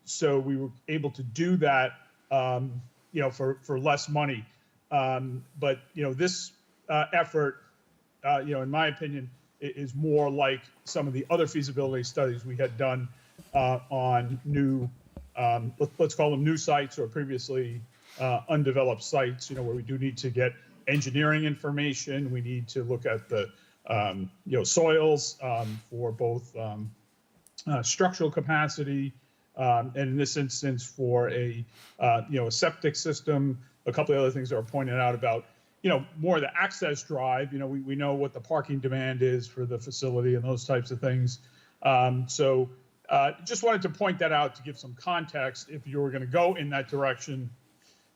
So we were able to do that, for less money. But, this effort, in my opinion, is more like some of the other feasibility studies we had done on new, let's call them new sites or previously undeveloped sites, where we do need to get engineering information. We need to look at the, soils for both structural capacity, and in this instance for a septic system. A couple of other things that are pointed out about, more the access drive. We know what the parking demand is for the facility and those types of things. So just wanted to point that out to give some context if you were going to go in that direction,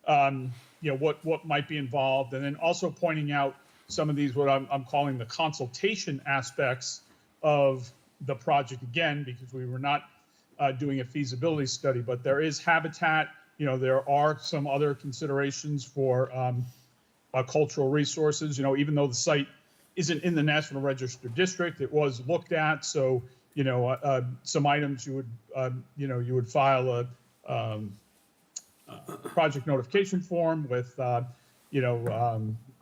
what might be involved. And then also pointing out some of these, what I'm calling the consultation aspects of the project, again, because we were not doing a feasibility study, but there is habitat. There are some other considerations for cultural resources. Even though the site isn't in the National Register District, it was looked at. So, some items you would file a project notification form with,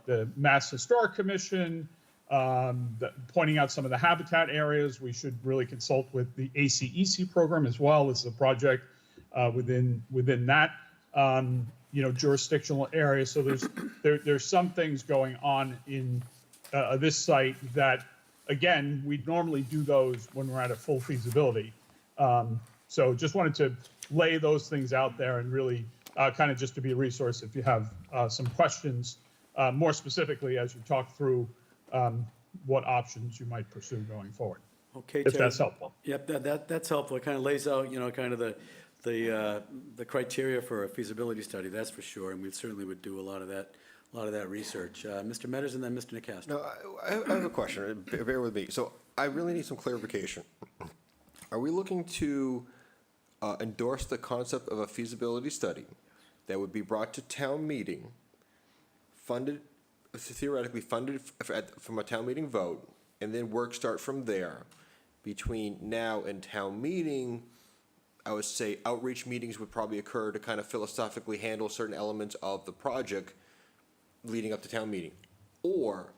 the Mass Historic Commission, pointing out some of the habitat areas. We should really consult with the ACEC program as well as the project within that jurisdictional area. So there's some things going on in this site that, again, we'd normally do those when we're at a full feasibility. So just wanted to lay those things out there and really kind of just to be a resource if you have some questions, more specifically as you talk through what options you might pursue going forward. Okay, if Terry. that's helpful. Yep, that's helpful. It kind of lays out, kind of the criteria for a feasibility study, that's for sure, and we certainly would do a lot of that research. Mr. Metters and then Mr. Nacastro. No, I have a question. Bear with me. So I really need some clarification. Are we looking to endorse the concept of a feasibility study that would be brought to town meeting, theoretically funded from a town meeting vote, and then work start from there? Between now and town meeting, I would say outreach meetings would probably occur to kind of philosophically handle certain elements of the project leading up to town meeting. Or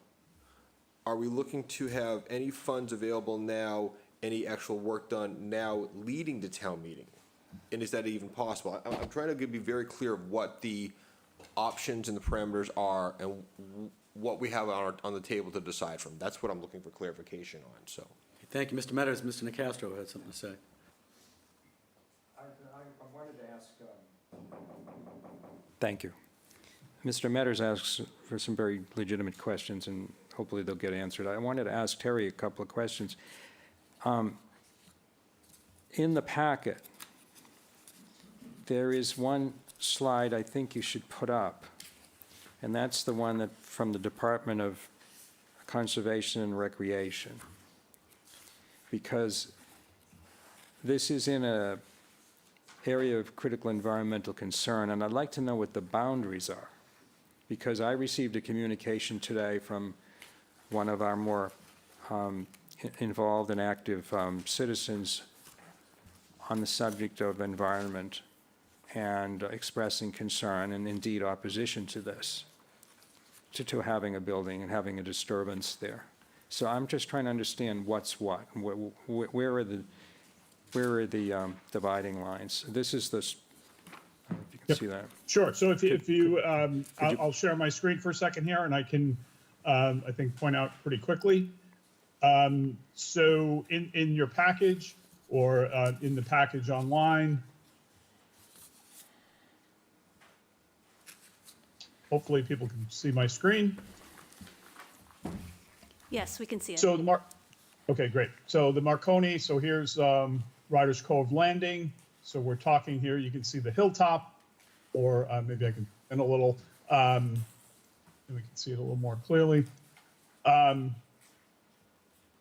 are we looking to have any funds available now, any actual work done now leading to town meeting? And is that even possible? I'm trying to be very clear of what the options and the parameters are and what we have on the table to decide from. That's what I'm looking for clarification on, so. Thank you, Mr. Metters. Mr. Nacastro had something to say. I wanted to ask. Thank you. Mr. Metters asks for some very legitimate questions, and hopefully they'll get answered. I wanted to ask Terry a couple of questions. In the packet, there is one slide I think you should put up, and that's the one that from the Department of Conservation and Recreation, because this is in a area of critical environmental concern, and I'd like to know what the boundaries are, because I received a communication today from one of our more involved and active citizens on the subject of environment and expressing concern and indeed opposition to this, to having a building and having a disturbance there. So I'm just trying to understand what's what, and where are the dividing lines? This is this, I don't know if you can see that. Sure. So if you, I'll share my screen for a second here, and I can, I think, point out pretty quickly. So in your package, or in the package online, hopefully people can see my screen. Yes, we can see it. So okay, great. So the Marconi, so here's Riders Cove Landing. So we're talking here, you can see the hilltop, or maybe I can, in a little, and we can see it a little more clearly.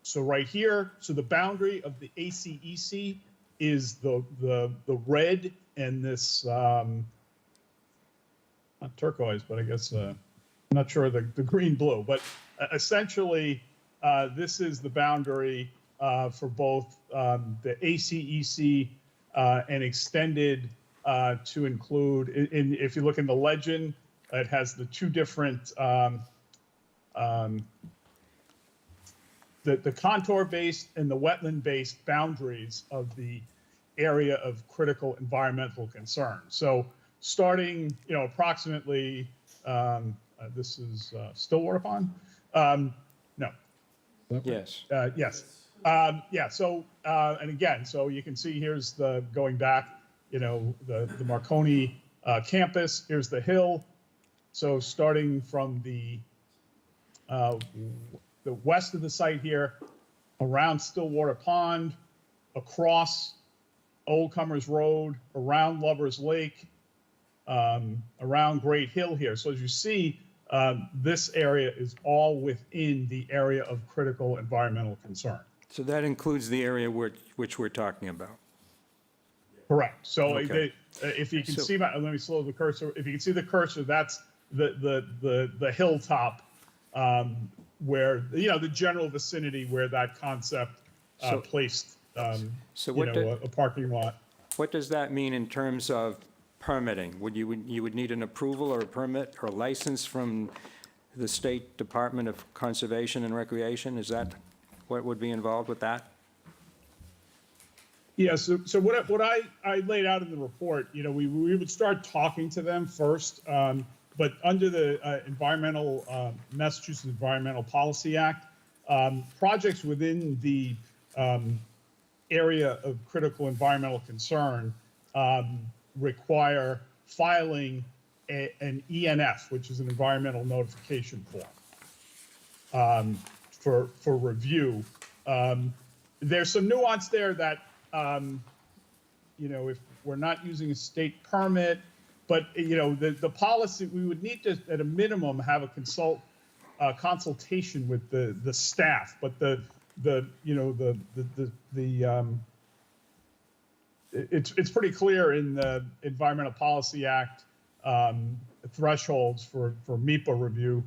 So right here, so the boundary of the ACEC is the red and this, not turquoise, but I guess, I'm not sure the green-blue, but essentially, this is the boundary for both the ACEC and extended to include, if you look in the legend, it has the two different, the contour-based and the wetland-based boundaries of the area of critical environmental concern. So starting, approximately, this is Stillwater Pond? No. Yes. Yes. Yeah, so, and again, so you can see here's the, going back, the Marconi campus, here's the hill. So starting from the west of the site here, around Stillwater Pond, across Old Comers Road, around Lover's Lake, around Great Hill here. So as you see, this area is all within the area of critical environmental concern. So that includes the area which we're talking about? Correct. So Okay. if you can see my, let me slow the cursor. If you can see the cursor, that's the hilltop, where, the general vicinity where that concept placed, So what a parking lot. What does that mean in terms of permitting? You would need an approval or a permit or a license from the State Department of Conservation and Recreation? Is that what would be involved with that? Yeah, so what I laid out in the report, we would start talking to them first, but under the Massachusetts Environmental Policy Act, projects within the area of critical environmental concern require filing an ENF, which is an environmental notification form, for review. There's some nuance there that, if we're not using a state permit, but, the policy, we would need to, at a minimum, have a consultation with the staff, but it's pretty clear in the Environmental Policy Act thresholds for MEPA review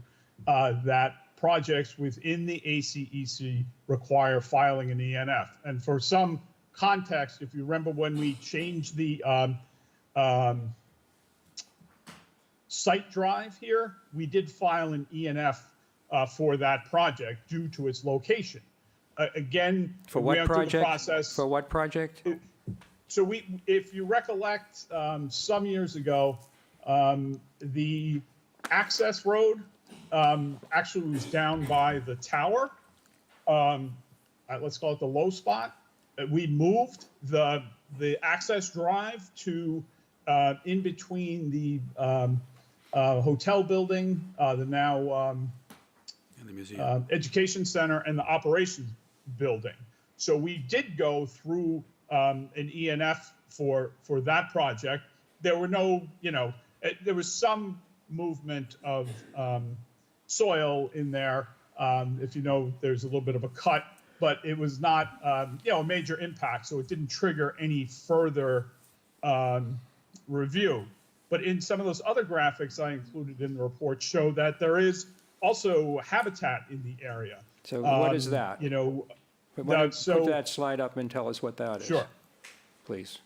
that projects within the ACEC require filing an ENF. And for some context, if you remember when we changed the site drive here, we did file an ENF for that project due to its location. Again, For we what went through the project? process. For what project? So if you recollect, some years ago, the access road actually was down by the tower. Let's call it the low spot. We moved the access drive to in between the hotel building, the now In the museum. education center, and the operations building. So we did go through an ENF for that project. There were no, there was some movement of soil in there. If there's a little bit of a cut, but it was not, a major impact. So it didn't trigger any further review. But in some of those other graphics I included in the report show that there is also habitat in the area. So what is that? You know, But why don't you so- put that slide up and tell us what that is? Sure. Please.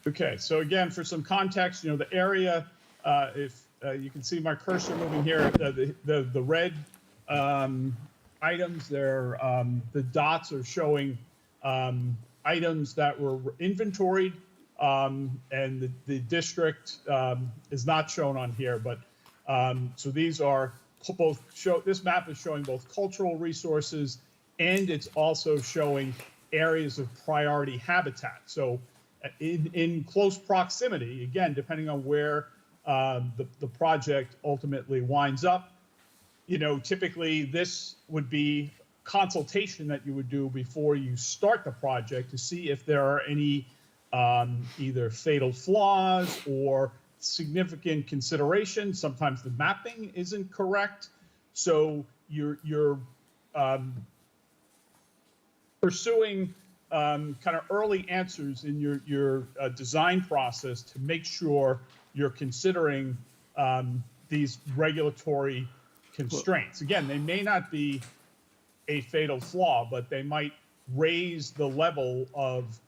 Okay, so again, for some context, you know, the area, if you can see my cursor moving here, the red items there, the dots are showing items that were inventoried, and the district is not shown on here, but so these are both this map is showing both cultural resources, and it's also showing areas of priority habitat. So in close proximity, again, depending on where the project ultimately winds up, you know, typically this would be consultation that you would do before you start the project to see if there are any either fatal flaws or significant considerations. Sometimes the mapping isn't correct. So you're pursuing kind of early answers in your design process to make sure you're considering these regulatory constraints. Again, they may not be a fatal flaw, but they might raise the level of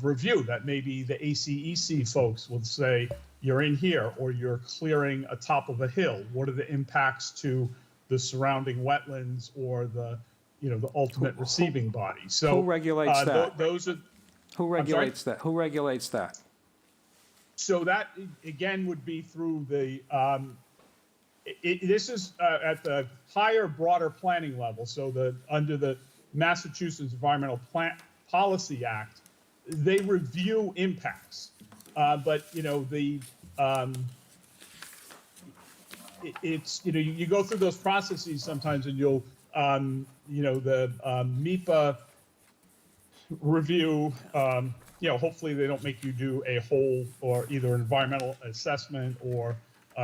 review that maybe the ACEC folks will say, you're in here, or you're clearing a top of a hill. What are the impacts to the surrounding wetlands or the, you know, the ultimate receiving body? So Who regulates that? Those are. Who regulates that? Who regulates that? So that, again, would be through the, this is at the higher, broader planning level. So under the Massachusetts Environmental Policy Act, they review impacts. But, you know, it's, you know, you go through those processes sometimes and you'll, you know, the MEPA review, you know, hopefully they don't make you do a whole or either an environmental assessment or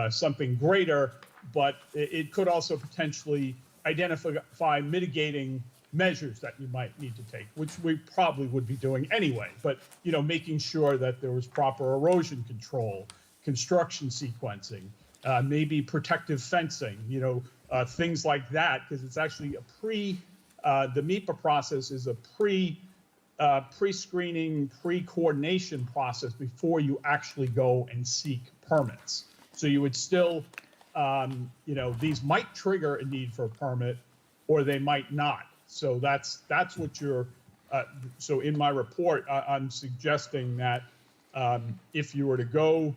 something greater, but it could also potentially identify mitigating measures that you might need to take, which we probably would be doing anyway. But, you know, making sure that there was proper erosion control, construction sequencing, maybe protective fencing, you know, things like that, because it's actually the MEPA process is a pre-screening, pre-coordination process before you actually go and seek permits. So you would still, you know, these might trigger a need for a permit, or they might not. So that's what you're. So in my report, I'm suggesting that if you were to go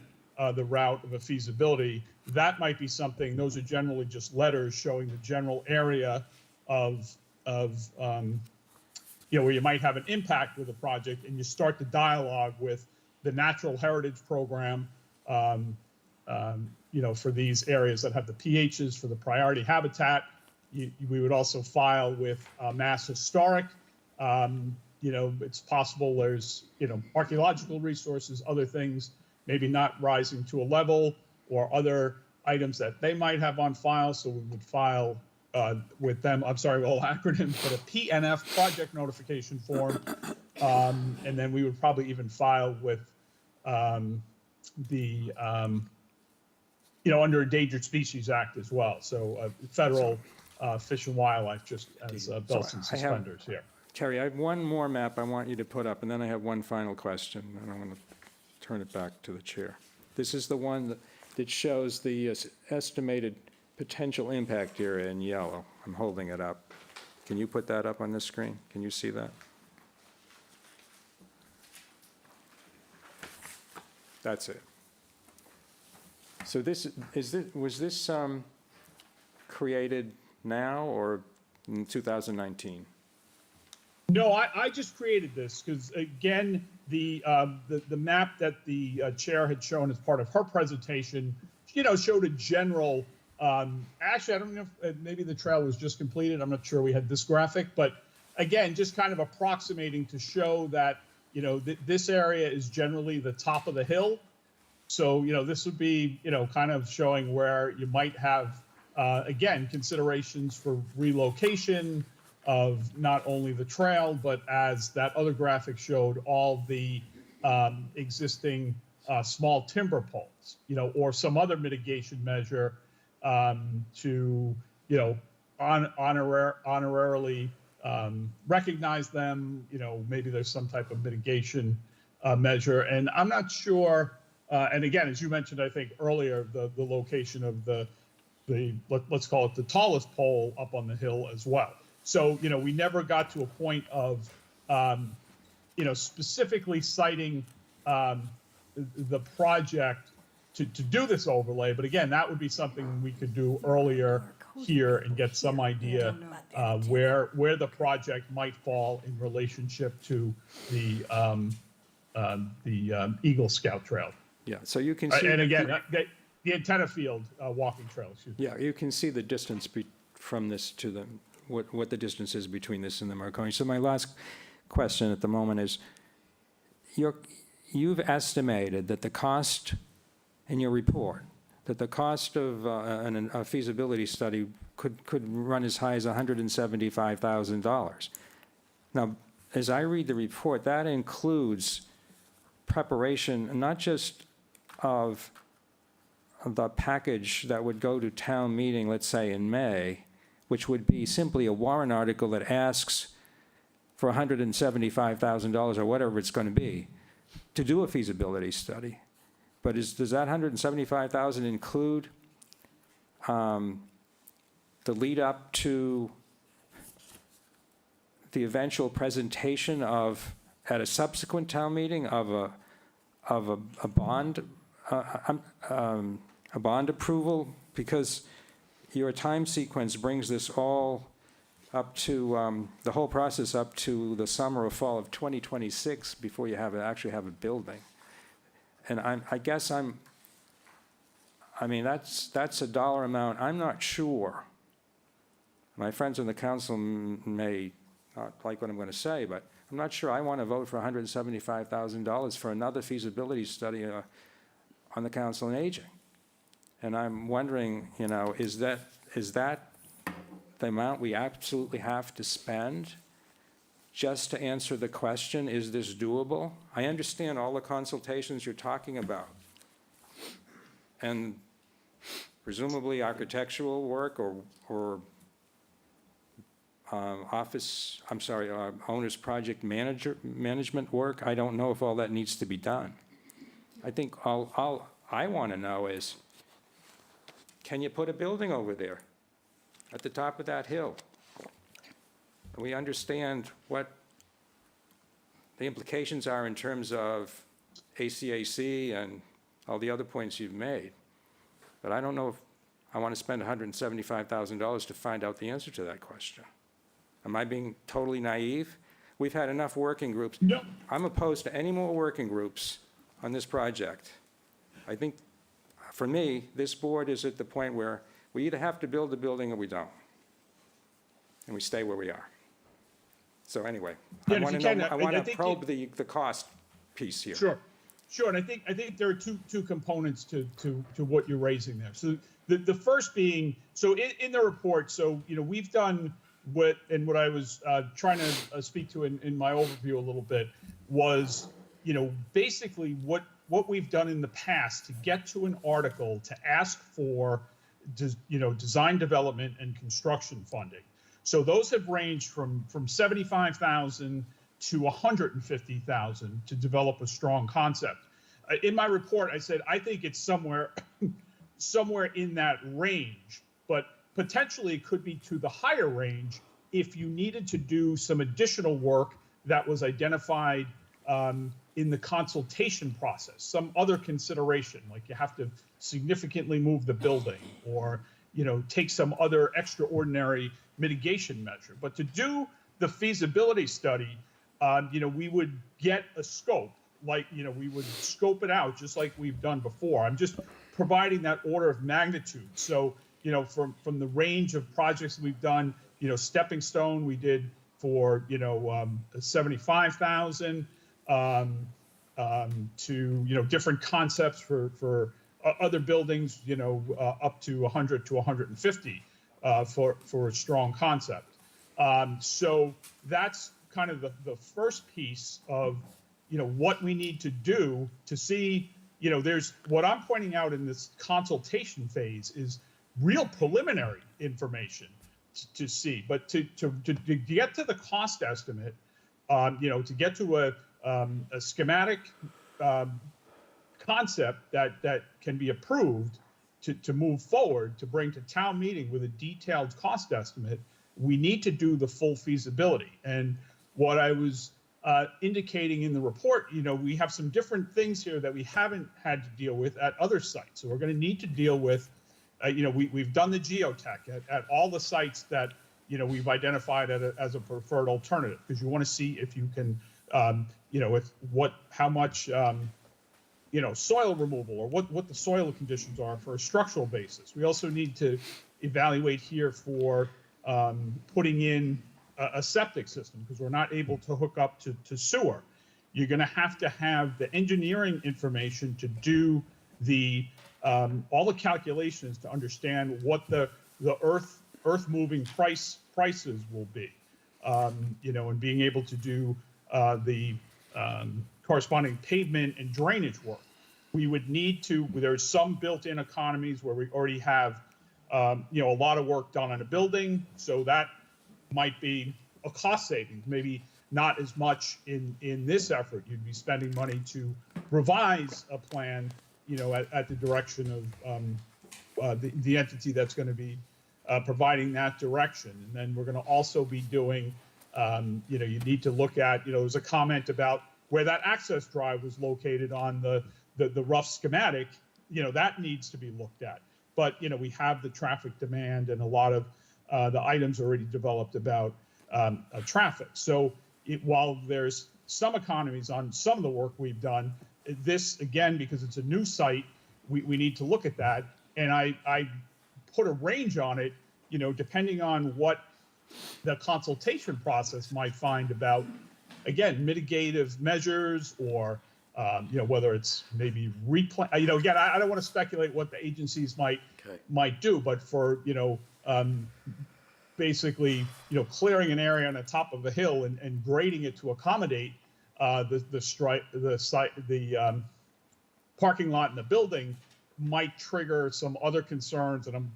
the route of a feasibility, that might be something. Those are generally just letters showing the general area of you know, where you might have an impact with a project, and you start the dialogue with the Natural Heritage Program, you know, for these areas that have the PHs for the priority habitat. We would also file with Mass Historic. You know, it's possible there's, you know, archaeological resources, other things, maybe not rising to a level, or other items that they might have on file. So we would file with them, I'm sorry, all acronyms, but a PNF, project notification form. And then we would probably even file with the, you know, under Endangered Species Act as well. So federal Fish and Wildlife, just as belts and suspenders here. Terry, I have one more map I want you to put up, and then I have one final question, and I want to turn it back to the chair. This is the one that shows the estimated potential impact area in yellow. I'm holding it up. Can you put that up on the screen? Can you see that? That's it. So was this created now or in 2019? No, I just created this because, again, the map that the chair had shown as part of her presentation, you know, showed a general. Actually, I don't know if maybe the trail was just completed. I'm not sure we had this graphic, but again, just kind of approximating to show that, you know, this area is generally the top of the hill. So, you know, this would be, you know, kind of showing where you might have, again, considerations for relocation, of not only the trail, but as that other graphic showed, all the existing small timber poles, or some other mitigation measure to, honorarily recognize them. Maybe there's some type of mitigation measure. And I'm not sure, and again, as you mentioned, I think earlier, the location of let's call it the tallest pole up on the hill as well. So, we never got to a point of, specifically citing the project to do this overlay. But again, that would be something we could do earlier here and get some idea where the project might fall in relationship to the Eagle Scout Trail. Yeah, so you can see. And again, the antenna field walking trail, excuse me. Yeah, you can see the distance from this to what the distance is between this and the Marconi. So my last question at the moment is, you've estimated that the cost in your report, that the cost of a feasibility study could run as high as $175,000. Now, as I read the report, that includes preparation not just of the package that would go to town meeting, let's say in May, which would be simply a warrant article that asks for $175,000 or whatever it's going to be to do a feasibility study. But does that $175,000 include the lead up to the eventual presentation at a subsequent town meeting of a bond approval? Because your time sequence brings this all up to the whole process up to the summer or fall of 2026 before you actually have a building. And that's a dollar amount. I'm not sure. My friends on the council may not like what I'm going to say, but I'm not sure I want to vote for $175,000 for another feasibility study on the Council on Aging. And I'm wondering, is that the amount we absolutely have to spend just to answer the question, is this doable? I understand all the consultations you're talking about. And presumably architectural work or owner's project management work. I don't know if all that needs to be done. I think all I want to know is, can you put a building over there at the top of that hill? We understand what the implications are in terms of ACAC and all the other points you've made. But I don't know if I want to spend $175,000 to find out the answer to that question. Am I being totally naive? We've had enough working groups. No. I'm opposed to any more working groups on this project. I think, for me, this board is at the point where we either have to build the building or we don't. And we stay where we are. So anyway, I want to probe the cost piece here. Sure. And I think there are two components to what you're raising there. So the first being, so in the report, so we've done what I was trying to speak to in my overview a little bit was, basically what we've done in the past to get to an article to ask for, design development and construction funding. So those have ranged from $75,000 to $150,000 to develop a strong concept. In my report, I said I think it's somewhere in that range, but potentially it could be to the higher range if you needed to do some additional work that was identified in the consultation process, some other consideration, like you have to significantly move the building or take some other extraordinary mitigation measure. But to do the feasibility study, we would get a scope, like, we would scope it out just like we've done before. I'm just providing that order of magnitude. So, from the range of projects we've done, Stepping Stone we did for, 75,000 to, different concepts for other buildings, up to 100 to 150 for a strong concept. So that's kind of the first piece of, what we need to do to see, there's, what I'm pointing out in this consultation phase is real preliminary information to see, but to get to the cost estimate, to get to a schematic concept that can be approved to move forward, to bring to town meeting with a detailed cost estimate, we need to do the full feasibility. And what I was indicating in the report, we have some different things here that we haven't had to deal with at other sites. So we're going to need to deal with, we've done the geotech at all the sites that, we've identified as a preferred alternative, because you want to see if you can, how much, soil removal, or what the soil conditions are for a structural basis. We also need to evaluate here for putting in a septic system, because we're not able to hook up to sewer. You're going to have the engineering information to do all the calculations to understand what the earth moving prices will be, and being able to do the corresponding pavement and drainage work. We would need to, there's some built-in economies where we already have, a lot of work done on a building, so that might be a cost savings, maybe not as much in this effort. You'd be spending money to revise a plan, at the direction of the entity that's going to be providing that direction. And then we're going to also be doing, you need to look at, there's a comment about where that access drive was located on the rough schematic, that needs to be looked at. But, we have the traffic demand and a lot of the items already developed about traffic. So while there's some economies on some of the work we've done, this, again, because it's a new site, we need to look at that. And I put a range on it, depending on what the consultation process might find about, again, mitigative measures, or whether it's maybe again, I don't want to speculate what the agencies might do, but for, basically, clearing an area on the top of a hill and grading it to accommodate the parking lot in the building might trigger some other concerns that I'm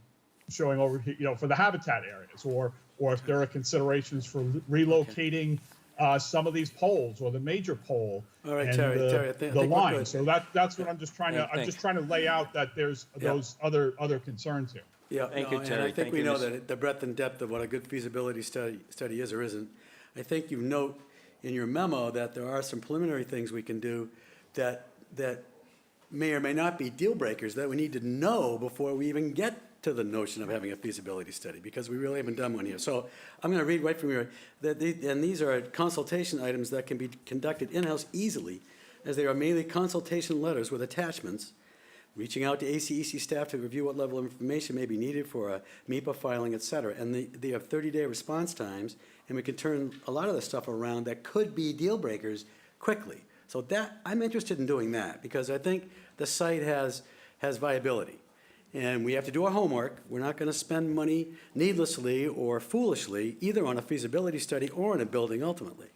showing over here, for the habitat areas, or if there are considerations for relocating some of these poles, or the major pole, All right, and Terry, I the think we're line. good. So that's what I'm just trying to. I'm just trying to lay out that there's those other concerns here. Yeah, Thank you, and Terry. I think Thank we you, know Ms. that the breadth and depth of what a good feasibility study is or isn't. I think you note in your memo that there are some preliminary things we can do that may or may not be deal breakers that we need to know before we even get to the notion of having a feasibility study, because we really haven't done one here. So I'm going to read right from here, and these are consultation items that can be conducted in-house easily, as they are mainly consultation letters with attachments, reaching out to ACEC staff to review what level of information may be needed for a MEPA filing, et cetera. And they have 30-day response times, and we can turn a lot of the stuff around that could be deal breakers quickly. So I'm interested in doing that, because I think the site has viability. And we have to do our homework. We're not going to spend money needlessly or foolishly, either on a feasibility study or on a building ultimately.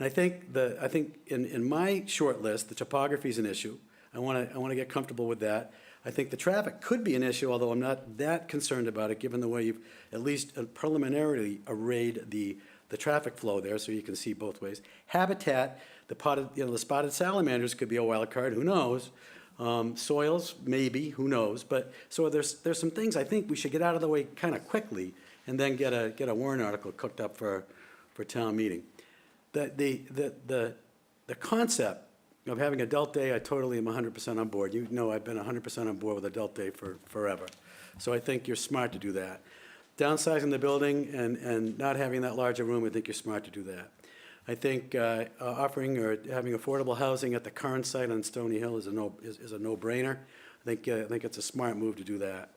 And I think in my short list, the topography is an issue. I want to get comfortable with that. I think the traffic could be an issue, although I'm not that concerned about it, given the way you've at least preliminarily arrayed the traffic flow there, so you can see both ways. Habitat, the spotted salamanders could be a wild card. Who knows? Soils, maybe. Who knows? But so there's some things I think we should get out of the way kind of quickly, and then get a warrant article cooked up for town meeting. The concept of having adult day, I totally am 100% on board. You know I've been 100% on board with adult day for forever. So I think you're smart to do that. Downsizing the building and not having that larger room, I think you're smart to do that. I think offering or having affordable housing at the current site on Stony Hill is a no-brainer. I think it's a smart move to do that.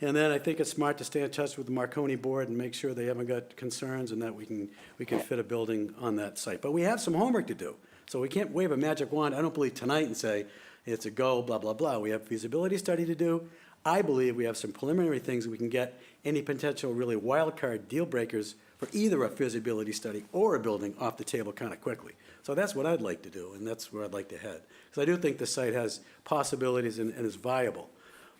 And then I think it's smart to stay in touch with the Marconi board and make sure they haven't got concerns and that we can fit a building on that site. But we have some homework to do. So we can't wave a magic wand, I don't believe, tonight and say, it's a go, blah, blah, blah. We have a feasibility study to do. I believe we have some preliminary things that we can get any potential really wild card deal breakers for either a feasibility study or a building off the table kind of quickly. So that's what I'd like to do, and that's where I'd like to head. Because I do think the site has possibilities and is viable.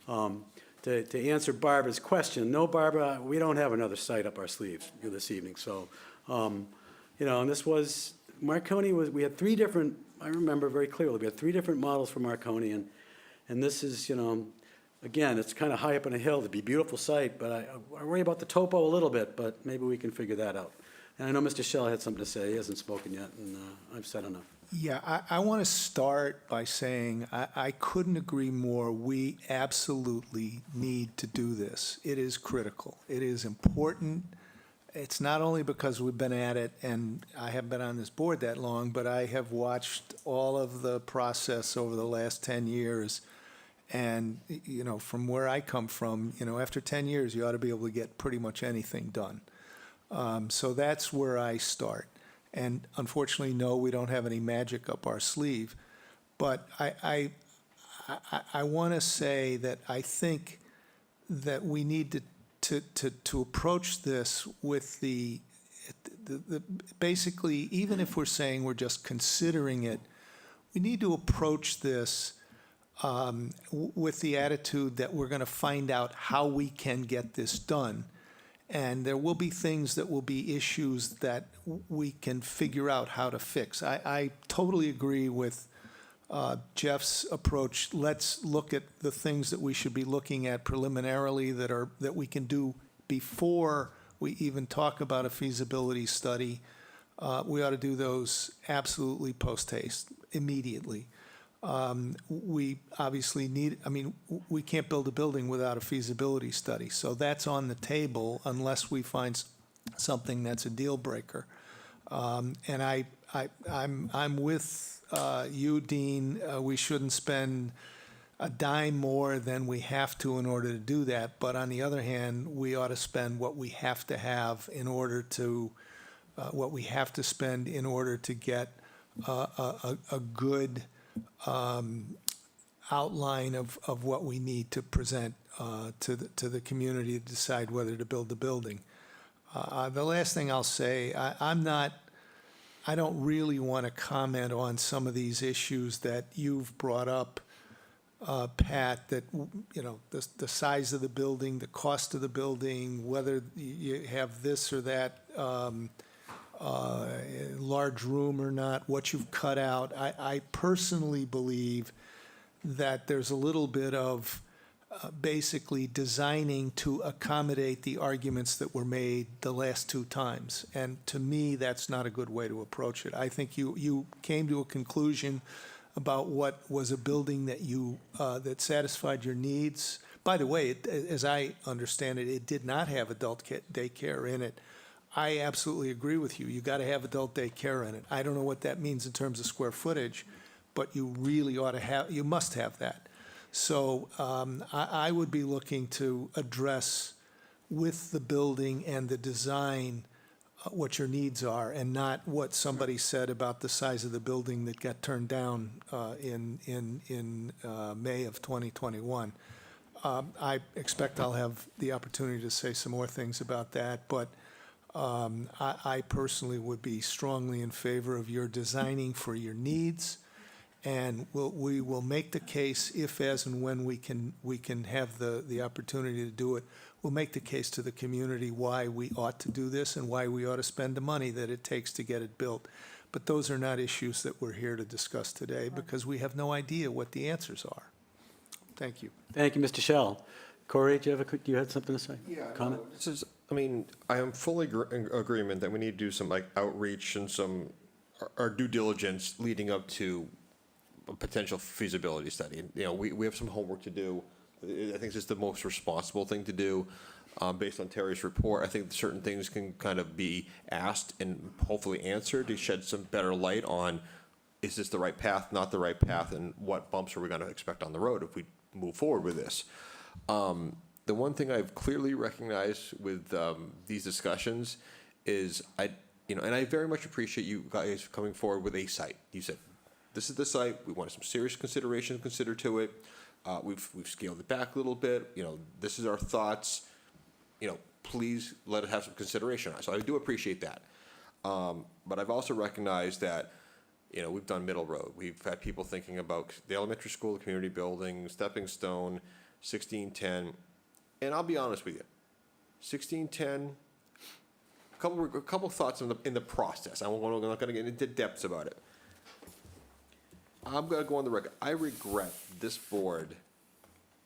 To answer Barbara's question, no, Barbara, we don't have another site up our sleeves this evening. So, you know, and this was, Marconi was, we had three different, I remember very clearly, we had three different models for Marconi, and this is, you know, again, it's kind of high up on a hill. It'd be a beautiful site, but I worry about the topo a little bit, but maybe we can figure that out. And I know Mr. Shell had something to say. He hasn't spoken yet, and I've said enough. Yeah, I want to start by saying I couldn't agree more. We absolutely need to do this. It is critical. It is important. It's not only because we've been at it, and I haven't been on this board that long, but I have watched all of the process over the last 10 years. And, you know, from where I come from, you know, after 10 years, you ought to be able to get pretty much anything done. So that's where I start. And unfortunately, no, we don't have any magic up our sleeve. But I want to say that I think that we need to approach this with the basically, even if we're saying we're just considering it, we need to approach this with the attitude that we're going to find out how we can get this done. And there will be things that will be issues that we can figure out how to fix. I totally agree with Jeff's approach. Let's look at the things that we should be looking at preliminarily that we can do before we even talk about a feasibility study. We ought to do those absolutely post haste, immediately. We obviously need, I mean, we can't build a building without a feasibility study. So that's on the table unless we find something that's a deal breaker. And I'm with you, Dean. We shouldn't spend a dime more than we have to in order to do that. But on the other hand, we ought to spend what we have to have in order to, what we have to spend in order to get a good outline of what we need to present to the community to decide whether to build the building. The last thing I'll say, I don't really want to comment on some of these issues that you've brought up, Pat, that, you know, the size of the building, the cost of the building, whether you have this or that large room or not, what you've cut out. I personally believe that there's a little bit of basically designing to accommodate the arguments that were made the last two times. And to me, that's not a good way to approach it. I think you came to a conclusion about what was a building that that satisfied your needs. By the way, as I understand it, it did not have adult daycare in it. I absolutely agree with you. You got to have adult daycare in it. I don't know what that means in terms of square footage, but you really ought to have, you must have that. So I would be looking to address with the building and the design what your needs are, and not what somebody said about the size of the building that got turned down in May of 2021. I expect I'll have the opportunity to say some more things about that, but I personally would be strongly in favor of your designing for your needs, and we will make the case if, as, and when we can have the opportunity to do it. We'll make the case to the community why we ought to do this and why we ought to spend the money that it takes to get it built. But those are not issues that we're here to discuss today because we have no idea what the answers are. Thank you. Thank you, Mr. Shell. Corey, do you have something to say? Yeah, Comment? no, this is, I mean, I am fully in agreement that we need to do some like outreach and some, our due diligence leading up to a potential feasibility study. You know, we have some homework to do. I think this is the most responsible thing to do. Based on Terry's report, I think certain things can kind of be asked and hopefully answered to shed some better light on, is this the right path, not the right path, and what bumps are we going to expect on the road if we move forward with this. The one thing I've clearly recognized with these discussions is and I very much appreciate you guys coming forward with a site. You said, this is the site, we want some serious consideration considered to it. We've scaled it back a little bit, this is our thoughts, please let it have some consideration on it. So I do appreciate that. But I've also recognized that, we've done Middle Road. We've had people thinking about the elementary school, the community building, Stepping Stone, 1610. And I'll be honest with you, 1610, a couple thoughts in the process. I'm not going to get into depths about it. I'm going to go on the record. I regret this board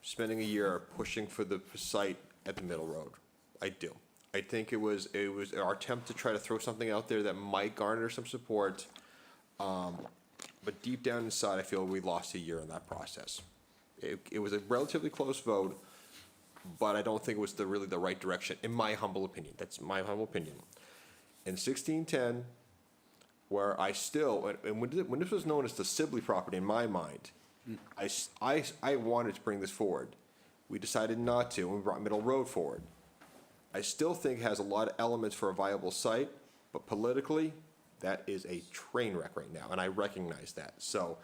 spending a year pushing for the site at the Middle Road. I do. I think it was our attempt to try to throw something out there that might garner some support. But deep down inside, I feel we lost a year in that process. It was a relatively close vote, but I don't think it was really the right direction, in my humble opinion. That's my humble opinion. In 1610, where I still, and when this was known as the Sibley property in my mind, I wanted to bring this forward. We decided not to, and we brought Middle Road forward. I still think it has a lot of elements for a viable site, but politically, that is a train wreck right now, and I recognize that. So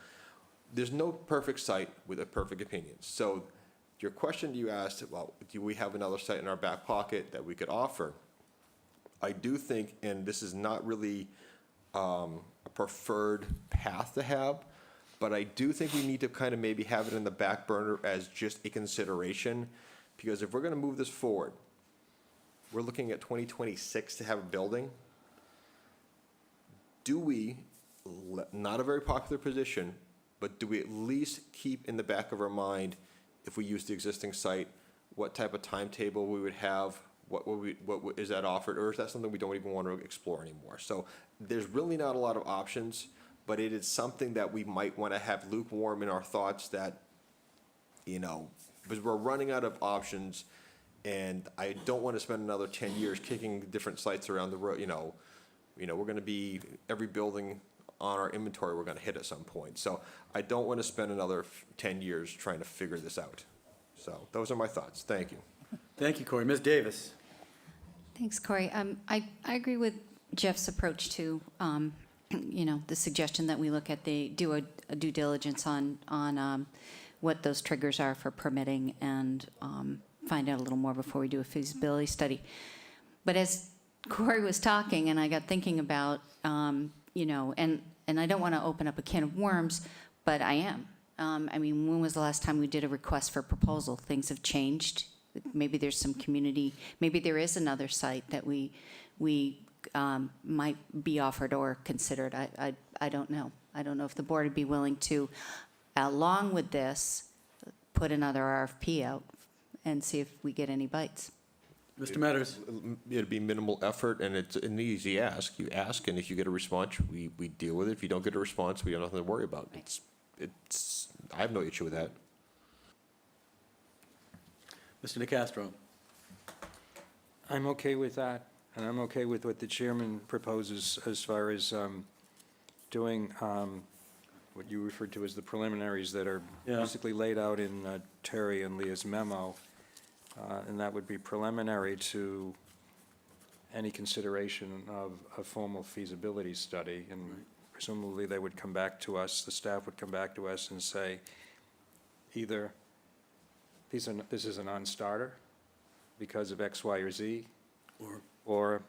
there's no perfect site with a perfect opinion. So your question you asked, well, do we have another site in our back pocket that we could offer? I do think, and this is not really a preferred path to have, but I do think we need to kind of maybe have it in the back burner as just a consideration, because if we're going to move this forward, we're looking at 2026 to have a building. Do we, not a very popular position, but do we at least keep in the back of our mind, if we use the existing site, what type of timetable we would have, what is that offered, or is that something we don't even want to explore anymore? So there's really not a lot of options, but it is something that we might want to have lukewarm in our thoughts that, because we're running out of options, and I don't want to spend another 10 years kicking different sites around the road. We're going to be, every building on our inventory we're going to hit at some point. So I don't want to spend another 10 years trying to figure this out. So those are my thoughts. Thank you. Thank you, Corey. Ms. Davis? Thanks, Corey. I agree with Jeff's approach to, the suggestion that we look at do a due diligence on what those triggers are for permitting and find out a little more before we do a feasibility study. But as Corey was talking, and I got thinking about, and I don't want to open up a can of worms, but I am. When was the last time we did a request for proposal? Things have changed. Maybe there's some community, maybe there is another site that we might be offered or considered. I don't know. I don't know if the board would be willing to, along with this, put another RFP out and see if we get any bites. Mr. Metters? It'd be minimal effort, and it's an easy ask. You ask, and if you get a response, we deal with it. If you don't get a response, we have nothing to worry about. I have no issue with that. Mr. DeCastro? I'm okay with that, and I'm okay with what the chairman proposes as far as doing what you referred to as the preliminaries that are basically laid out in Terry and Leah's memo, and that would be preliminary to any consideration of a formal feasibility study, and presumably they would come back to us, the staff would come back to us and say, either this is a non-starter because of X, Y, or Z, or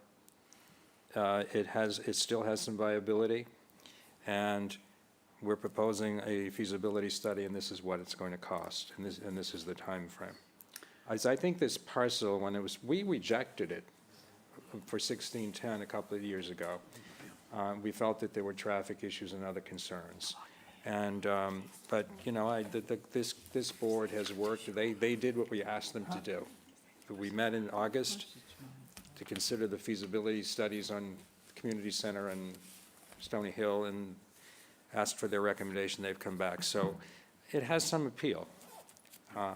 it still has some viability, and we're proposing a feasibility study, and this is what it's going to cost, and this is the time frame. As I think this parcel, we rejected it for 1610 a couple of years ago. We felt that there were traffic issues and other concerns. And, but, this board has worked, they did what we asked them to do. We met in August to consider the feasibility studies on the community center and Stony Hill and asked for their recommendation. They've come back. So it has some appeal.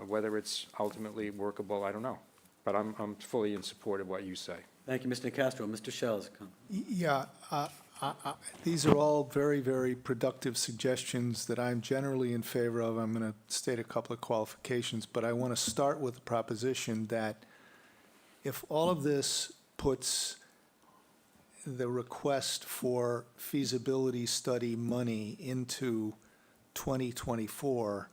Whether it's ultimately workable, I don't know. But I'm fully in support of what you say. Thank you, Mr. DeCastro. Mr. Shells? Yeah, these are all very, very productive suggestions that I'm generally in favor of. I'm going to state a couple of qualifications, but I want to start with the proposition that if all of this puts the request for feasibility study money into 2024,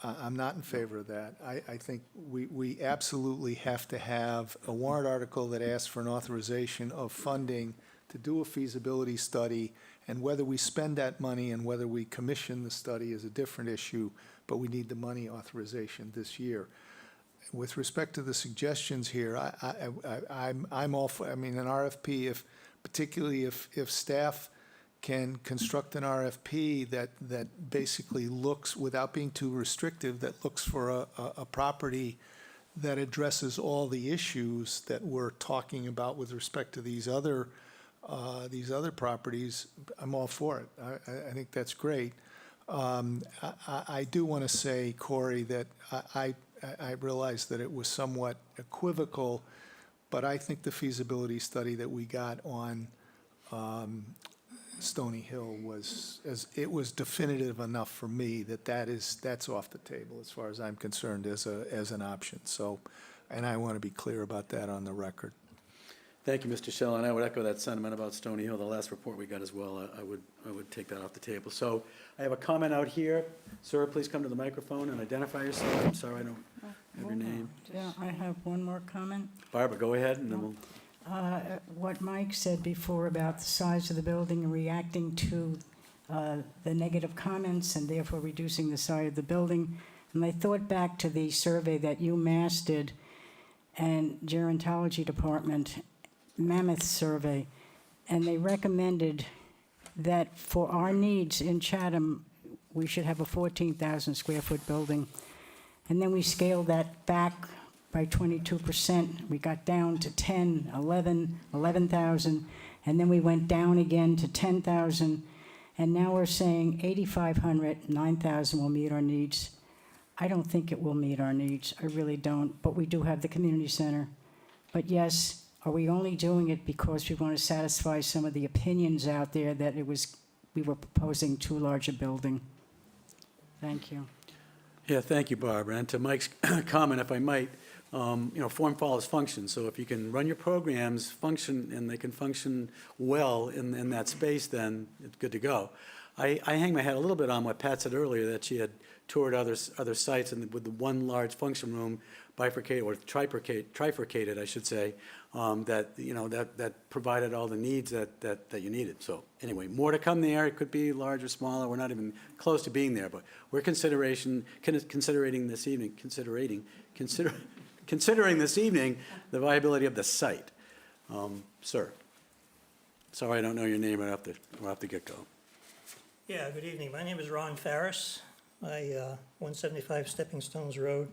I'm not in favor of that. I think we absolutely have to have a warrant article that asks for an authorization of funding to do a feasibility study, and whether we spend that money and whether we commission the study is a different issue, but we need the money authorization this year. With respect to the suggestions here, I'm all for, I mean, an RFP, particularly if staff can construct an RFP that basically looks, without being too restrictive, that looks for a property that addresses all the issues that we're talking about with respect to these other properties, I'm all for it. I think that's great. I do want to say, Corey, that I realize that it was somewhat equivocal, but I think the feasibility study that we got on Stony Hill it was definitive enough for me that's off the table as far as I'm concerned as an option. So, and I want to be clear about that on the record. Thank you, Mr. Shell, and I would echo that sentiment about Stony Hill. The last report we got as well, I would take that off the table. So I have a comment out here. Sir, please come to the microphone and identify yourself. I'm sorry, I don't have your name. Yeah, I have one more comment. Barbara, go ahead, and then we'll... What Mike said before about the size of the building and reacting to the negative comments and therefore reducing the size of the building. And I thought back to the survey that UMass did and Gerontology Department, Mammoth survey, and they recommended that for our needs in Chatham, we should have a 14,000 square foot building. And then we scaled that back by 22%. We got down to 10, 11,000, and then we went down again to 10,000, and now we're saying 8,500, 9,000 will meet our needs. I don't think it will meet our needs. I really don't, but we do have the community center. But yes, are we only doing it because we want to satisfy some of the opinions out there that we were proposing too large a building? Thank you. Yeah, thank you, Barbara. And to Mike's comment, if I might, form follows function. So if you can run your programs function and they can function well in that space, then it's good to go. I hang my hat a little bit on what Pat said earlier, that she had toured other sites and with the one large function room bifurcated or trifurcated, I should say, that provided all the needs that you needed. So anyway, more to come there. It could be large or smaller. We're not even close to being there, but we're considering this evening the viability of the site. Sir. Sorry, I don't know your name right off the get-go. Yeah, good evening. My name is Ron Farris. I 175 Stepping Stones Road.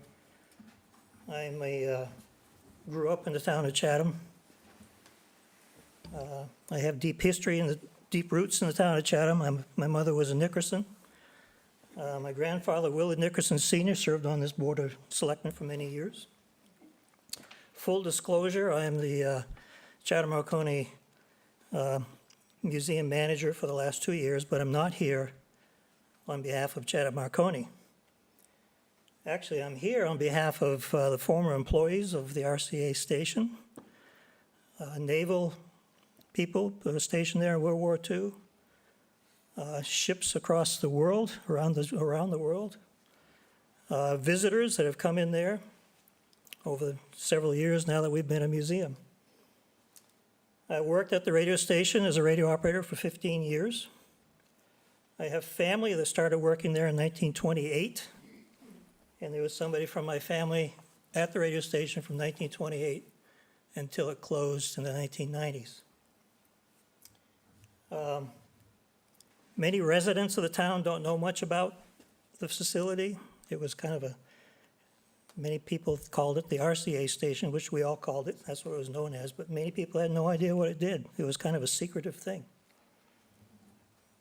Grew up in the town of Chatham. I have deep history and deep roots in the town of Chatham. My mother was a Nickerson. My grandfather, Willard Nickerson Sr., served on this board of selectmen for many years. Full disclosure, I am the Chatham Marconi museum manager for the last 2 years, but I'm not here on behalf of Chatham Marconi. Actually, I'm here on behalf of the former employees of the RCA station, naval people who were stationed there in World War II, ships across the world, around the world, visitors that have come in there over several years now that we've been a museum. I worked at the radio station as a radio operator for 15 years. I have family that started working there in 1928, and there was somebody from my family at the radio station from 1928 until it closed in the 1990s. Many residents of the town don't know much about the facility. It was kind of many people called it the RCA station, which we all called it. That's what it was known as, but many people had no idea what it did. It was kind of a secretive thing.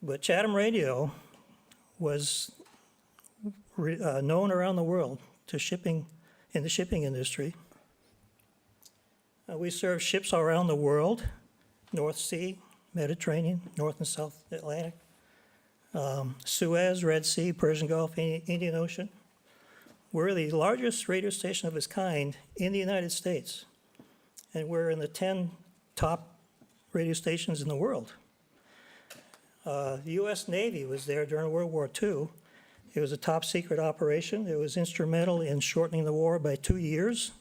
But Chatham Radio was known around the world in the shipping industry. We serve ships all around the world, North Sea, Mediterranean, North and South Atlantic, Suez, Red Sea, Persian Gulf, Indian Ocean. We're the largest radio station of its kind in the United States, and we're in the 10 top radio stations in the world. The U.S. Navy was there during World War II. It was a top-secret operation. It was instrumental in shortening the war by 2 years.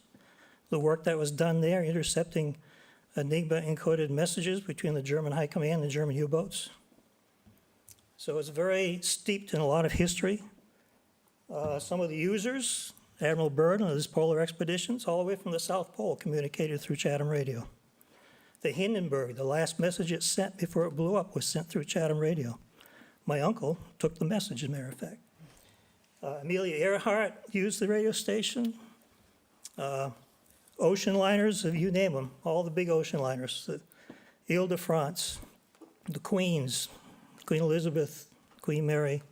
The work that was done there, intercepting Enigma-encoded messages between the German high command and German U-boats. So it's very steeped in a lot of history. Some of the users, Admiral Byrd on his polar expeditions, all the way from the South Pole, communicated through Chatham radio. The Hindenburg, the last message it sent before it blew up, was sent through Chatham radio. My uncle took the message, as a matter of fact. Amelia Earhart used the radio station. Ocean liners, you name them, all the big ocean liners, the Ile de France, the Queens, Queen Elizabeth, Queen Mary,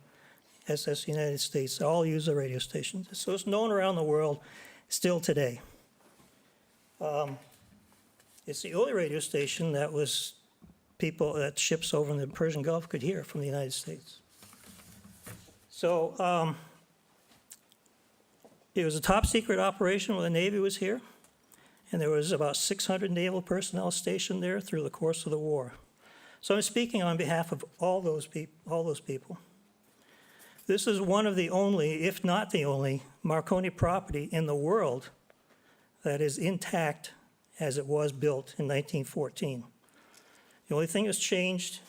SS United States, all use the radio station. So it's known around the world still today. It's the only radio station that that ships over in the Persian Gulf could hear from the United States. So it was a top secret operation when the Navy was here, and there was about 600 naval personnel stationed there through the course of the war. So I'm speaking on behalf of all those people. This is one of the only, if not the only, Marconi property in the world that is intact as it was built in 1914. The only thing that's changed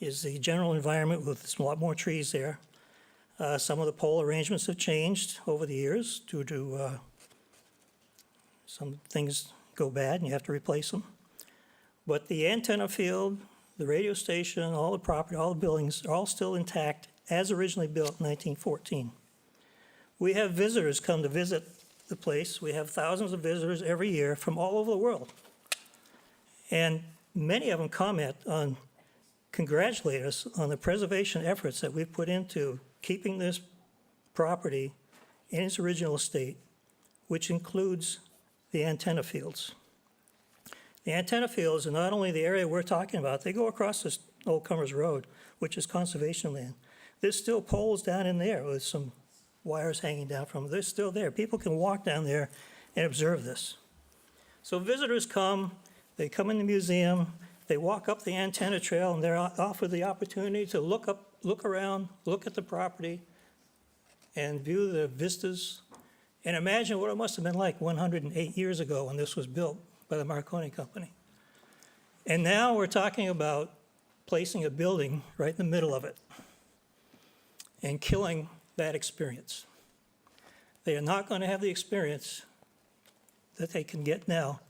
is the general environment with a lot more trees there. Some of the pole arrangements have changed over the years due to some things go bad and you have to replace them. But the antenna field, the radio station, all the property, all the buildings are all still intact as originally built in 1914. We have visitors come to visit the place. We have thousands of visitors every year from all over the world. And many of them congratulate us on the preservation efforts that we've put into keeping this property in its original state, which includes the antenna fields. The antenna fields are not only the area we're talking about, they go across this Old Comers Road, which is conservation land. There's still poles down in there with some wires hanging down from them. They're still there. People can walk down there and observe this. So visitors come, they come in the museum, they walk up the antenna trail, and they're offered the opportunity to look around, look at the property, and view the vistas, and imagine what it must have been like 108 years ago when this was built by the Marconi Company. And now we're talking about placing a building right in the middle of it and killing that experience. They are not going to have the experience that they can get now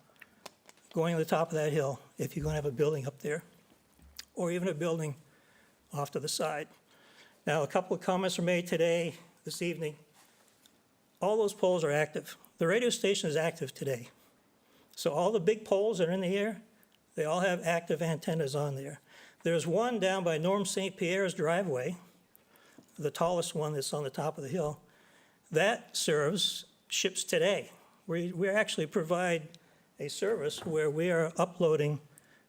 going to the top of that hill if you're going to have a building up there, or even a building off to the side. Now, a couple of comments were made this evening. All those poles are active. The radio station is active today. So all the big poles that are in the air, they all have active antennas on there. There's one down by Norm St. Pierre's driveway, the tallest one that's on the top of the hill. That serves ships today. We actually provide a service where we are uploading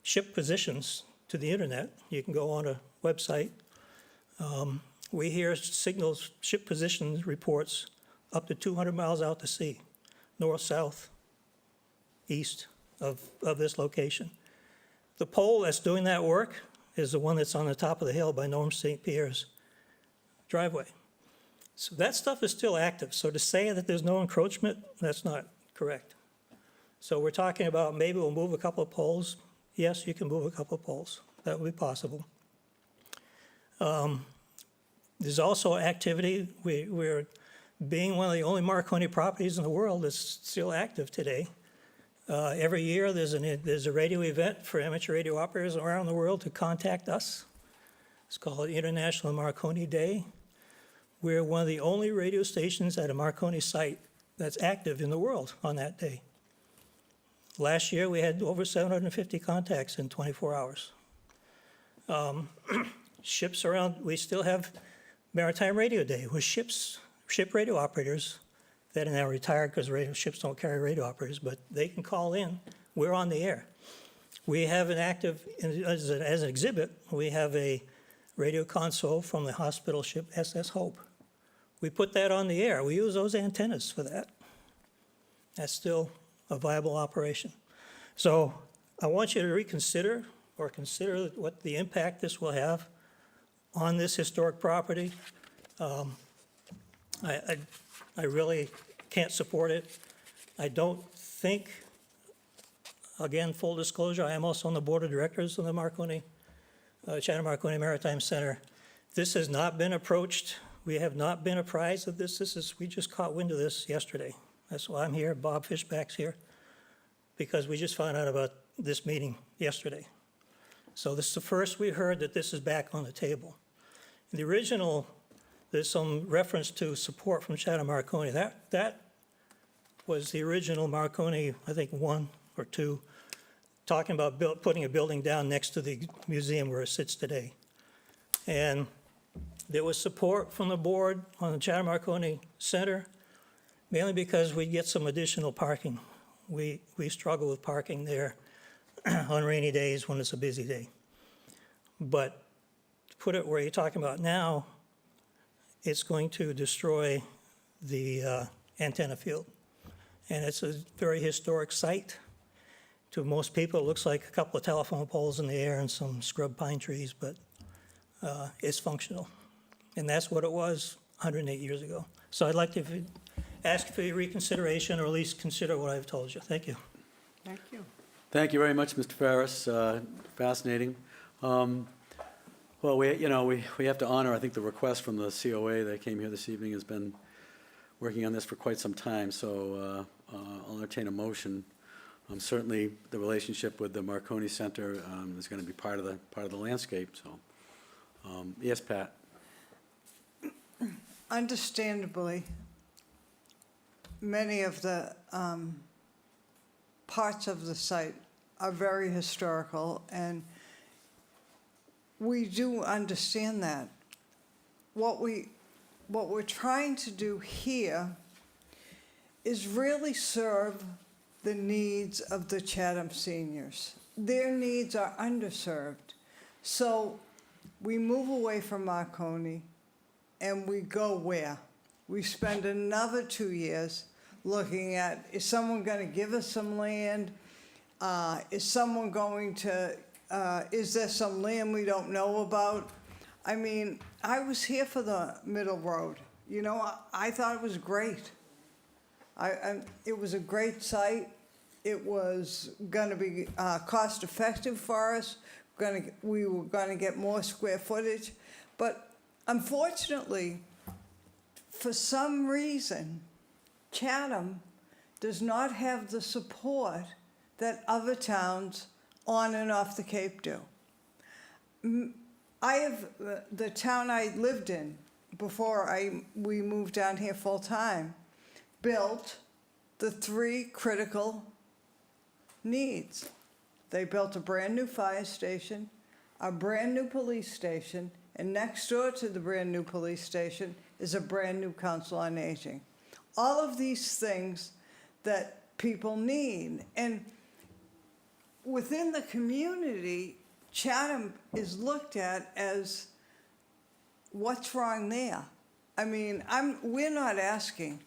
ship positions to the internet. You can go on a website. We hear signals, ship position reports up to 200 miles out to sea, north, south, east of this location. The pole that's doing that work is the one that's on the top of the hill by Norm St. Pierre's driveway. So that stuff is still active. So to say that there's no encroachment, that's not correct. So we're talking about maybe we'll move a couple of poles. Yes, you can move a couple of poles. That would be possible. There's also activity. We're being one of the only Marconi properties in the world that's still active today. Every year there's a radio event for amateur radio operators around the world to contact us. It's called International Marconi Day. We're one of the only radio stations at a Marconi site that's active in the world on that day. Last year, we had over 750 contacts in 24 hours. Ships around, we still have Maritime Radio Day with ship radio operators that are now retired because ships don't carry radio operators, but they can call in. We're on the air. We have an active, as an exhibit, we have a radio console from the hospital ship SS Hope. We put that on the air. We use those antennas for that. That's still a viable operation. So I want you to reconsider or consider what the impact this will have on this historic property. I really can't support it. I don't think, again, full disclosure, I am also on the board of directors of the Chatham Marconi Maritime Center. This has not been approached. We have not been apprised of this. We just caught wind of this yesterday. That's why I'm here. Bob Fishback's here, because we just found out about this meeting yesterday. So this is the first we heard that this is back on the table. The original, there's some reference to support from Chatham Marconi. That was the original Marconi, I think 1 or 2, talking about putting a building down next to the museum where it sits today. And there was support from the board on the Chatham Marconi Center, mainly because we get some additional parking. We struggle with parking there on rainy days when it's a busy day. But to put it where you're talking about now, it's going to destroy the antenna field. And it's a very historic site. To most people, it looks like a couple of telephone poles in the air and some scrub pine trees, but it's functional. And that's what it was 108 years ago. So I'd like to ask for your reconsideration, or at least consider what I've told you. Thank you. Thank you. Thank you very much, Mr. Ferris. Fascinating. Well, we have to honor, I think, the request from the COA that came here this evening has been working on this for quite some time, so I'll entertain a motion. Certainly, the relationship with the Marconi Center is going to be part of the landscape. So, yes, Pat. Understandably, many of the parts of the site are very historical, and we do understand that. What we're trying to do here is really serve the needs of the Chatham seniors. Their needs are underserved. So we move away from Marconi and we go where? We spend another 2 years looking at, is someone going to give us some land? Is there some land we don't know about? I mean, I was here for the Middle Road. You know, I thought it was great. It was a great site. It was going to be cost effective for us. We were going to get more square footage. But unfortunately, for some reason, Chatham does not have the support that other towns on and off the Cape do. The town I lived in before we moved down here full time, built the 3 critical needs. They built a brand new fire station, a brand new police station, and next door to the brand new police station is a brand new council on aging. All of these things that people need. And within the community, Chatham is looked at as, what's wrong there? I mean, we're not asking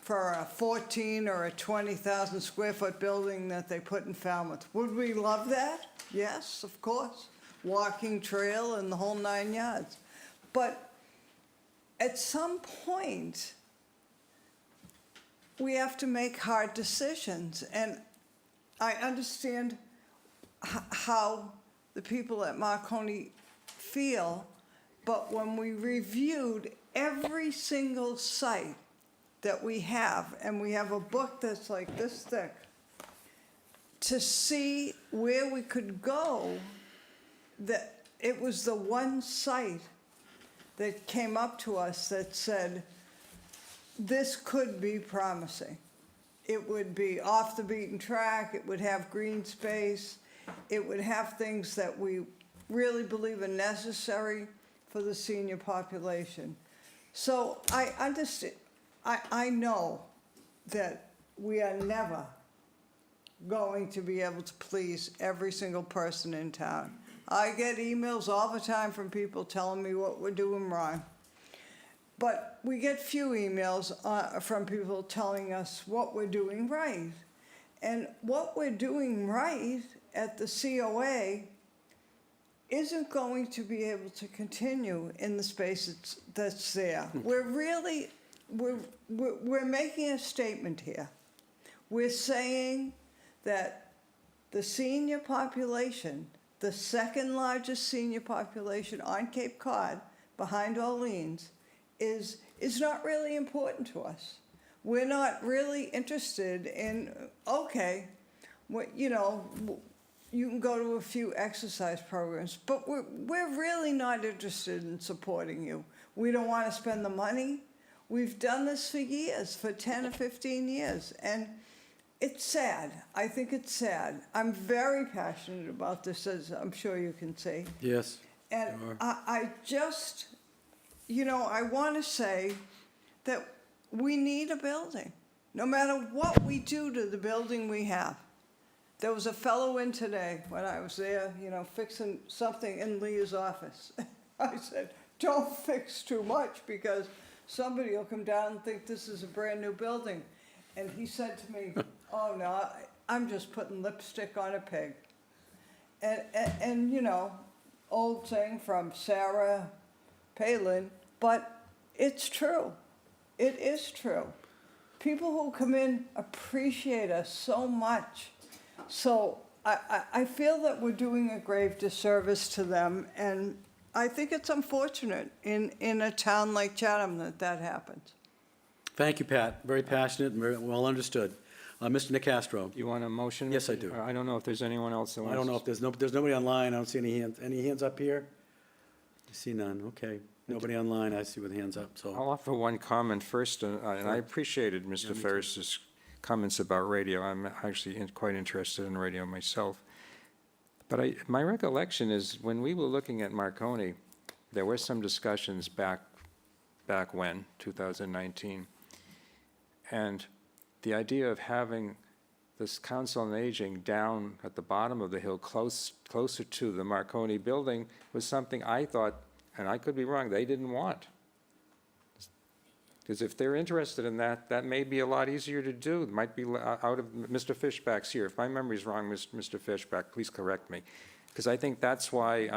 for a 14 or a 20,000 square foot building that they put in Falmouth. Would we love that? Yes, of course. Walking trail and the whole 9 yards. But at some point, we have to make hard decisions. And I understand how the people at Marconi feel, but when we reviewed every single site that we have, and we have a book that's like this thick, to see where we could go, that it was the one site that came up to us that said, this could be promising. It would be off the beaten track, it would have green space, it would have things that we really believe are necessary for the senior population. So I understand, I know that we are never going to be able to please every single person in town. I get emails all the time from people telling me what we're doing wrong. But we get few emails from people telling us what we're doing right. And what we're doing right at the COA isn't going to be able to continue in the space that's there. We're really, we're making a statement here. We're saying that the senior population, the second largest senior population on Cape Cod, behind Orleans, is not really important to us. We're not really interested in, okay, you know, you can go to a few exercise programs, but we're really not interested in supporting you. We don't want to spend the money. We've done this for years, for 10 or 15 years, and it's sad. I think it's sad. I'm very passionate about this, as I'm sure you can see. Yes. And I just, you know, I want to say that we need a building, no matter what we do to the building we have. There was a fellow in today when I was there, you know, fixing something in Leah's office. I said, don't fix too much because somebody will come down and think this is a brand new building. And he said to me, oh no, I'm just putting lipstick on a pig. And you know, old thing from Sarah Palin, but it's true. It is true. People who come in appreciate us so much. So I feel that we're doing a grave disservice to them, and I think it's unfortunate in a town like Chatham that happens. Thank you, Pat. Very passionate and very well understood. Mr. Nacastro. You want a motion? Yes, I do. I don't know if there's anyone else that wants. I don't know if there's nobody online. I don't see any hands. Any hands up here? I see none. Okay. Nobody online. I see with hands up, so. I'll offer one comment first, and I appreciated Mr. Ferris's comments about radio. I'm actually quite interested in radio myself. But my recollection is when we were looking at Marconi, there were some discussions back when, 2019. And the idea of having this Council on Aging down at the bottom of the hill, closer to the Marconi building, was something I thought, and I could be wrong, they didn't want. Because if they're interested in that, that may be a lot easier to do. It might be out of, Mr. Fishback's here. If my memory's wrong, Mr. Fishback, please correct me. Because I think that's why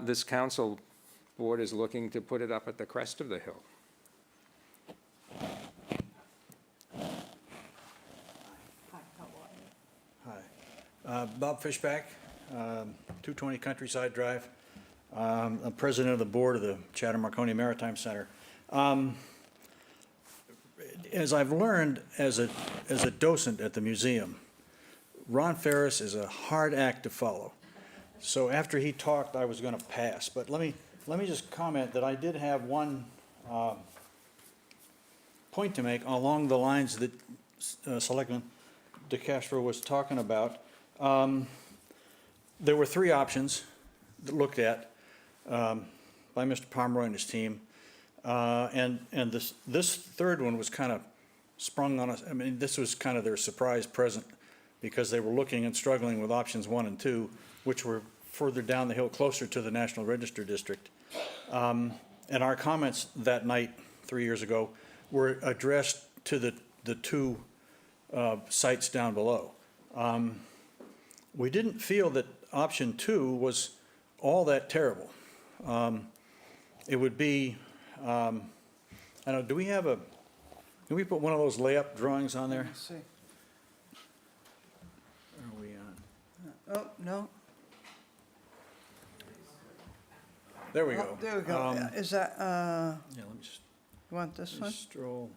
this council board is looking to put it up at the crest of the hill. Hi, Bob Fishback, 220 Countryside Drive. I'm president of the board of the Chatham Marconi Maritime Center. As I've learned as a docent at the museum, Ron Ferris is a hard act to follow. So after he talked, I was going to pass. But let me just comment that I did have one point to make along the lines that Selectman DeCastro was talking about. There were three options that looked at by Mr. Pomeroy and his team, and this third one was kind of sprung on us. I mean, this was kind of their surprise present because they were looking and struggling with options 1 and 2, which were further down the hill, closer to the National Register District. And our comments that night 3 years ago were addressed to the two sites down below. We didn't feel that option 2 was all that terrible. It would be, I don't know, do we have can we put one of those layup drawings on there? Let's see. Are we on? Oh, no. There we Oh, go. there we go. Is that, Yeah, let me just you want this one? stroll.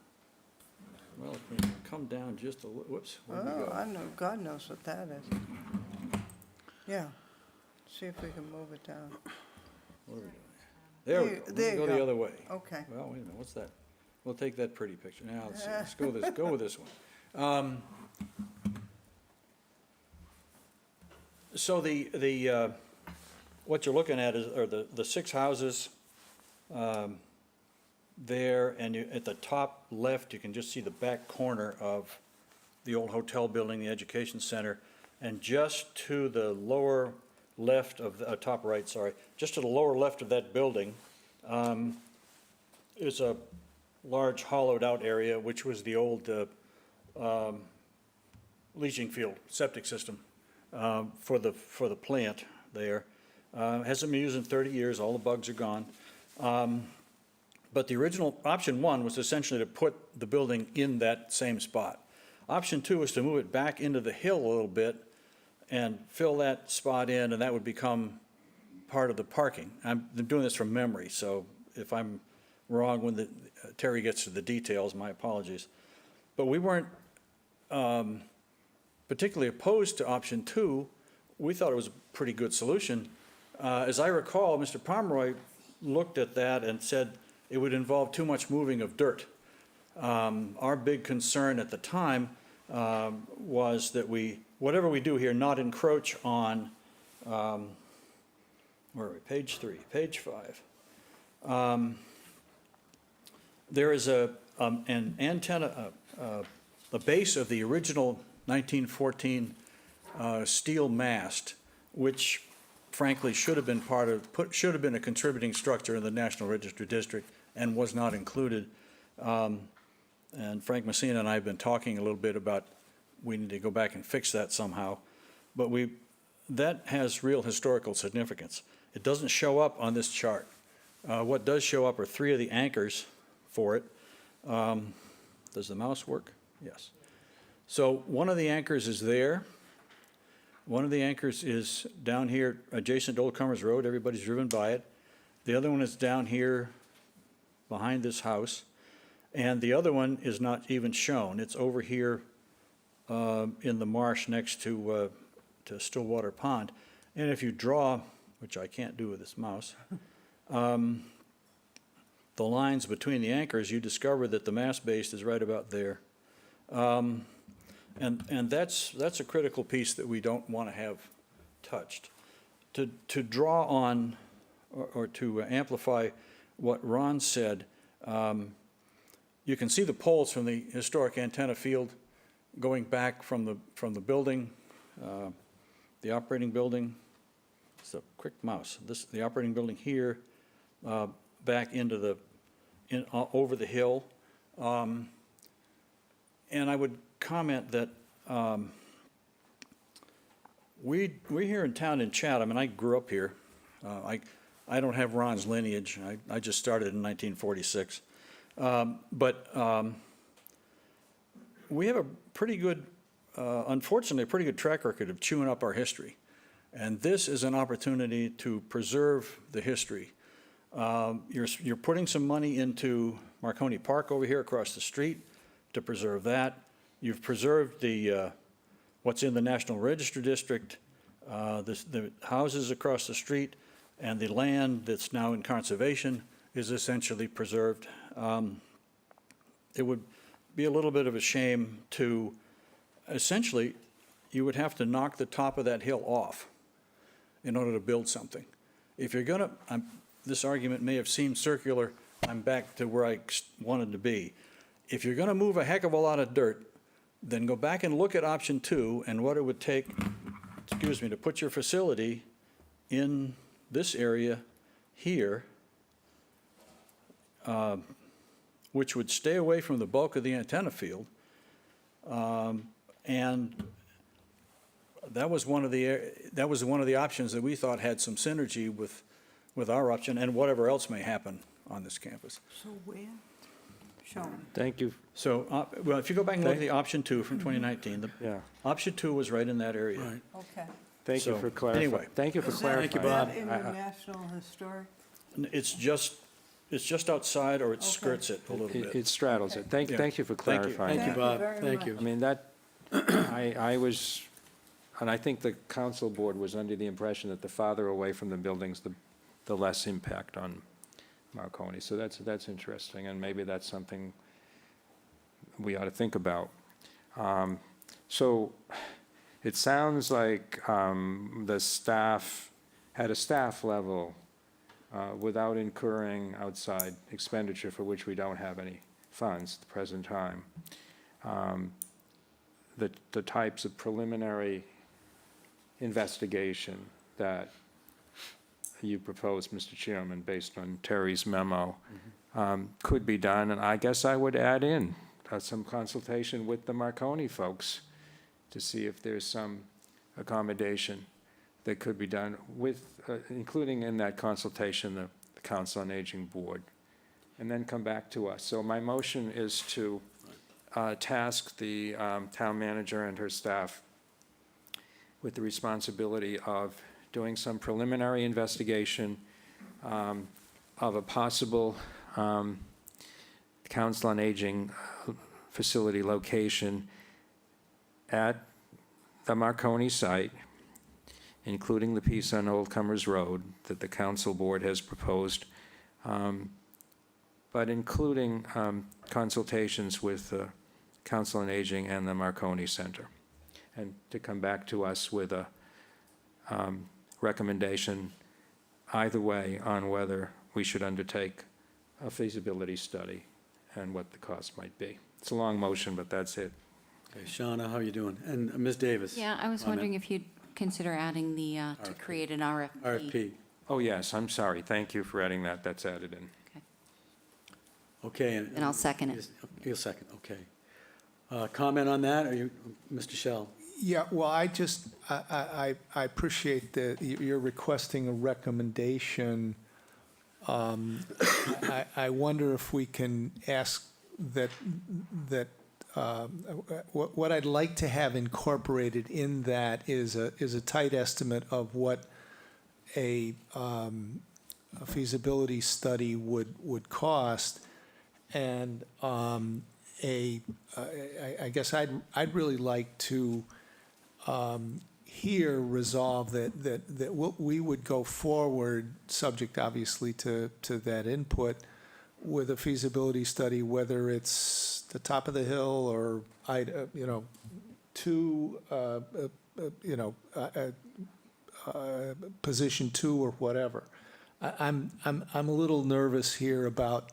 Well, if we can come down just a little, whoops, where'd we Oh, go? I know, God knows what that is. Yeah. See if we can move it down. What are we doing? There we go. There you Go the go. other way. Okay. Well, wait a minute, what's that? We'll take that pretty picture. Now, let's see, let's go with this one. So what you're looking at are the 6 houses there, and at the top left, you can just see the back corner of the old hotel building, the education center, and just to the lower left of the, top right, sorry, just to the lower left of that building is a large hollowed out area, which was the old leaching field septic system for the plant there. Hasn't been used in 30 years, all the bugs are gone. But the original, option one was essentially to put the building in that same spot. Option two is to move it back into the hill a little bit and fill that spot in, and that would become part of the parking. I'm doing this from memory, so if I'm wrong when Terry gets to the details, my apologies. But we weren't particularly opposed to option two. We thought it was a pretty good solution. As I recall, Mr. Pomeroy looked at that and said it would involve too much moving of dirt. Our big concern at the time was that whatever we do here, not encroach on, where are we, page 3, page 5. There is an antenna, the base of the original 1914 steel mast, which frankly should have been should have been a contributing structure in the National Register District and was not included. And Frank Messina and I have been talking a little bit about we need to go back and fix that somehow. But that has real historical significance. It doesn't show up on this chart. What does show up are 3 of the anchors for it. Does the mouse work? Yes. So one of the anchors is there. One of the anchors is down here adjacent to Old Comers Road. Everybody's driven by it. The other one is down here behind this house. And the other one is not even shown. It's over here in the marsh next to Stillwater Pond. And if you draw, which I can't do with this mouse, the lines between the anchors, you discover that the mast base is right about there. And that's a critical piece that we don't want to have touched. To draw on or to amplify what Ron said, you can see the poles from the historic antenna field going back from the building, the operating building. It's a quick mouse. The operating building here, back into over the hill. And I would comment that we're here in town in Chatham, and I grew up here. I don't have Ron's lineage. I just started in 1946. But we have a pretty good, unfortunately, a pretty good track record of chewing up our history. And this is an opportunity to preserve the history. You're putting some money into Marconi Park over here across the street to preserve that. You've preserved what's in the National Register District, the houses across the street, and the land that's now in conservation is essentially preserved. It would be a little bit of a shame to, essentially, you would have to knock the top of that hill off in order to build something. If you're gonna, this argument may have seemed circular, I'm back to where I wanted to be. If you're gonna move a heck of a lot of dirt, then go back and look at option 2 and what it would take, to put your facility in this area here, which would stay away from the bulk of the antenna field. And that was one of the options that we thought had some synergy with our option and whatever else may happen on this campus. So where? Show me. Thank you. So, well, if you go back and look at the option 2 from 2019, Yeah. option 2 was right in that area. Right. Okay. Thank you So, for clarifying. anyway. Thank you for clarifying. you, Bob. Is that in the National Historic? It's just outside, or it skirts it a little It bit. straddles it. Thank Yeah. you for Thank you. clarifying. Thank you, that. Bob. very Thank much. you. I mean, that, I was, and I think the council board was under the impression that the farther away from the buildings, the less impact on Marconi. So that's interesting, and maybe that's something we ought to think about. So it sounds like the staff, at a staff level, without incurring outside expenditure for which we don't have any funds at the present time, the types of preliminary investigation that you proposed, Mr. Chairman, based on Terry's memo, could be done. And I guess I would add in some consultation with the Marconi folks to see if there's some accommodation that could be done with, including in that consultation, the Council on Aging Board, and then come back to us. So my motion is to task the town manager and her staff with the responsibility of doing some preliminary investigation of a possible Council on Aging facility location at the Marconi site, including the piece on Old Comers Road that the council board has proposed, but including consultations with the Council on Aging and the Marconi Center, and to come back to us with a recommendation either way on whether we should undertake a feasibility study and what the cost might be. It's a long motion, but that's it. Okay, Shauna, how are you doing? And Ms. Davis? Yeah, I was comment? wondering if you'd consider adding the, to create an RFP. RFP. Oh, yes, I'm sorry. Thank you for adding that. That's added in. Okay. And I'll second it. You'll second, okay. Comment on that, or you, Mr. Shell? Yeah, well, I appreciate that you're requesting a recommendation. I wonder if we can ask that, what I'd like to have incorporated in that is a tight estimate of what a feasibility study would cost, and I guess I'd really like to here resolve that we would go forward, subject obviously to that input, with a feasibility study, whether it's the top of the hill or position 2 or whatever. I'm a little nervous here about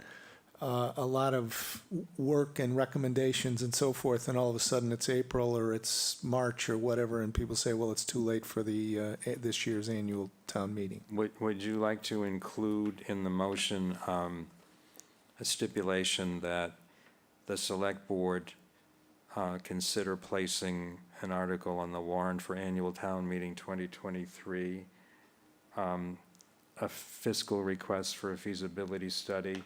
a lot of work and recommendations and so forth, and all of a sudden it's April or it's March or whatever, and people say, well, it's too late for the this year's annual town meeting. Would you like to include in the motion a stipulation that the select board consider placing an article on the warrant for annual town meeting 2023, a fiscal request for a feasibility study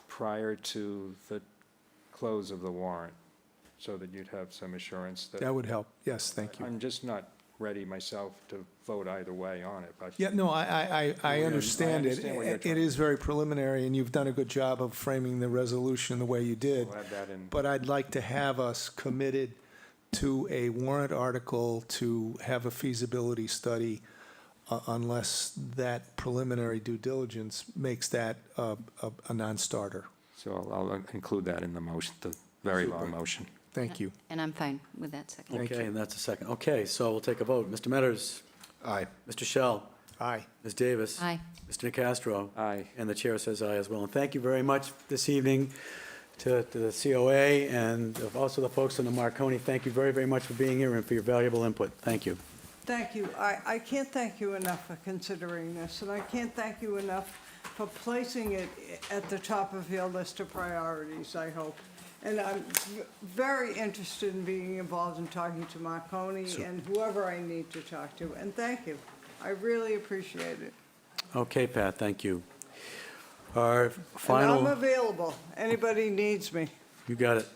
prior to the close of the warrant, so that you'd have some assurance that... That would help, yes, thank you. I'm just not ready myself to vote either way on it, but... Yeah, no, I understand it. understand what you're It is very preliminary, and you've done a good job of framing the resolution the way you did. We'll add that in. But I'd like to have us committed to a warrant article to have a feasibility study, unless that preliminary due diligence makes that a non-starter. So I'll include that in the motion, the very long motion. Thank you. And I'm fine with that second. Thank Okay, you. and that's a second. Okay, so we'll take a vote. Mr. Metters? Aye. Mr. Shell? Aye. Ms. Davis? Aye. Mr. Nacastro? Aye. And the chair says aye as well. And thank you very much this evening to the COA and also the folks in the Marconi. Thank you very, very much for being here and for your valuable input. Thank you. Thank you. I can't thank you enough for considering this, and I can't thank you enough for placing it at the top of your list of priorities, I hope. And I'm very interested in being involved in talking to Marconi and whoever I need to talk to, and thank you. I really appreciate it. Okay, Pat, thank you. Our And I'm final, available. Anybody needs me. you got it.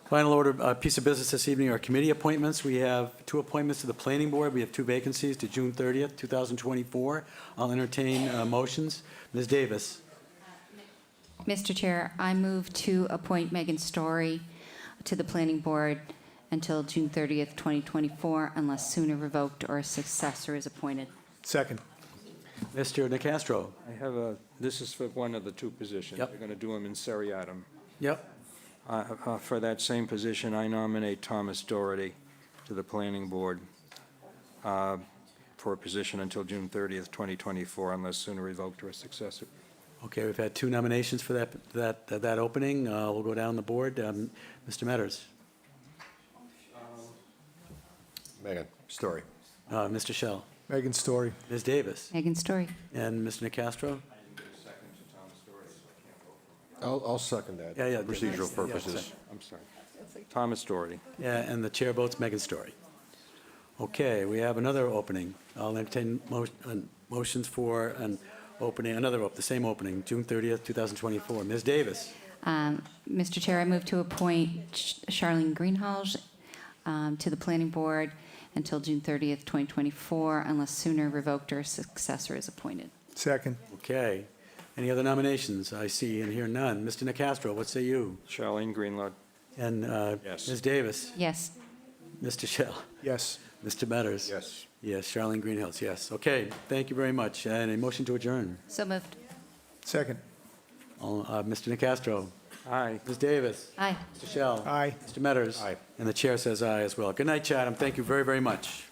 Final order, piece of business this evening are committee appointments. We have 2 appointments to the planning board. We have 2 vacancies to June 30th, 2024. I'll entertain motions. Ms. Davis. Mr. Chair, I move to appoint Megan Story to the planning board until June 30th, 2024, unless sooner revoked or a successor is appointed. Second. Mr. Nacastro. I have this is for one of the 2 positions. Yep. We're going to do them in seriatim. Yep. For that same position, I nominate Thomas Doherty to the planning board for a position until June 30th, 2024, unless sooner revoked or a successor. Okay, we've had 2 nominations for that opening. We'll go down the board. Mr. Metters. Megan, Story. Mr. Shell. Megan Story. Ms. Davis. Megan Story. And Mr. Nacastro. I'll second that. Yeah, for procedural yeah, purposes. I'm sorry. Thomas Doherty. Yeah, and the chair votes Megan Story. Okay, we have another opening. I'll entertain motions for an opening, the same opening, June 30th, 2024. Ms. Davis. Mr. Chair, I move to appoint Charlene Greenhalgh to the planning board until June 30th, 2024, unless sooner revoked or a successor is appointed. Second. Okay. Any other nominations? I see and hear none. Mr. Nacastro, what say you? Charlene Greenlord. And Yes. Ms. Davis? Yes. Mr. Shell? Yes. Mr. Metters? Yes. Yes, Charlene Greenhills, yes. Okay, thank you very much. And a motion to adjourn. So moved. Second. Mr. Nacastro? Aye. Ms. Davis? Aye. Mr. Shell? Aye. Mr. Metters? Aye. And the chair says aye as well. Good night, Chatham. Thank you very, very much.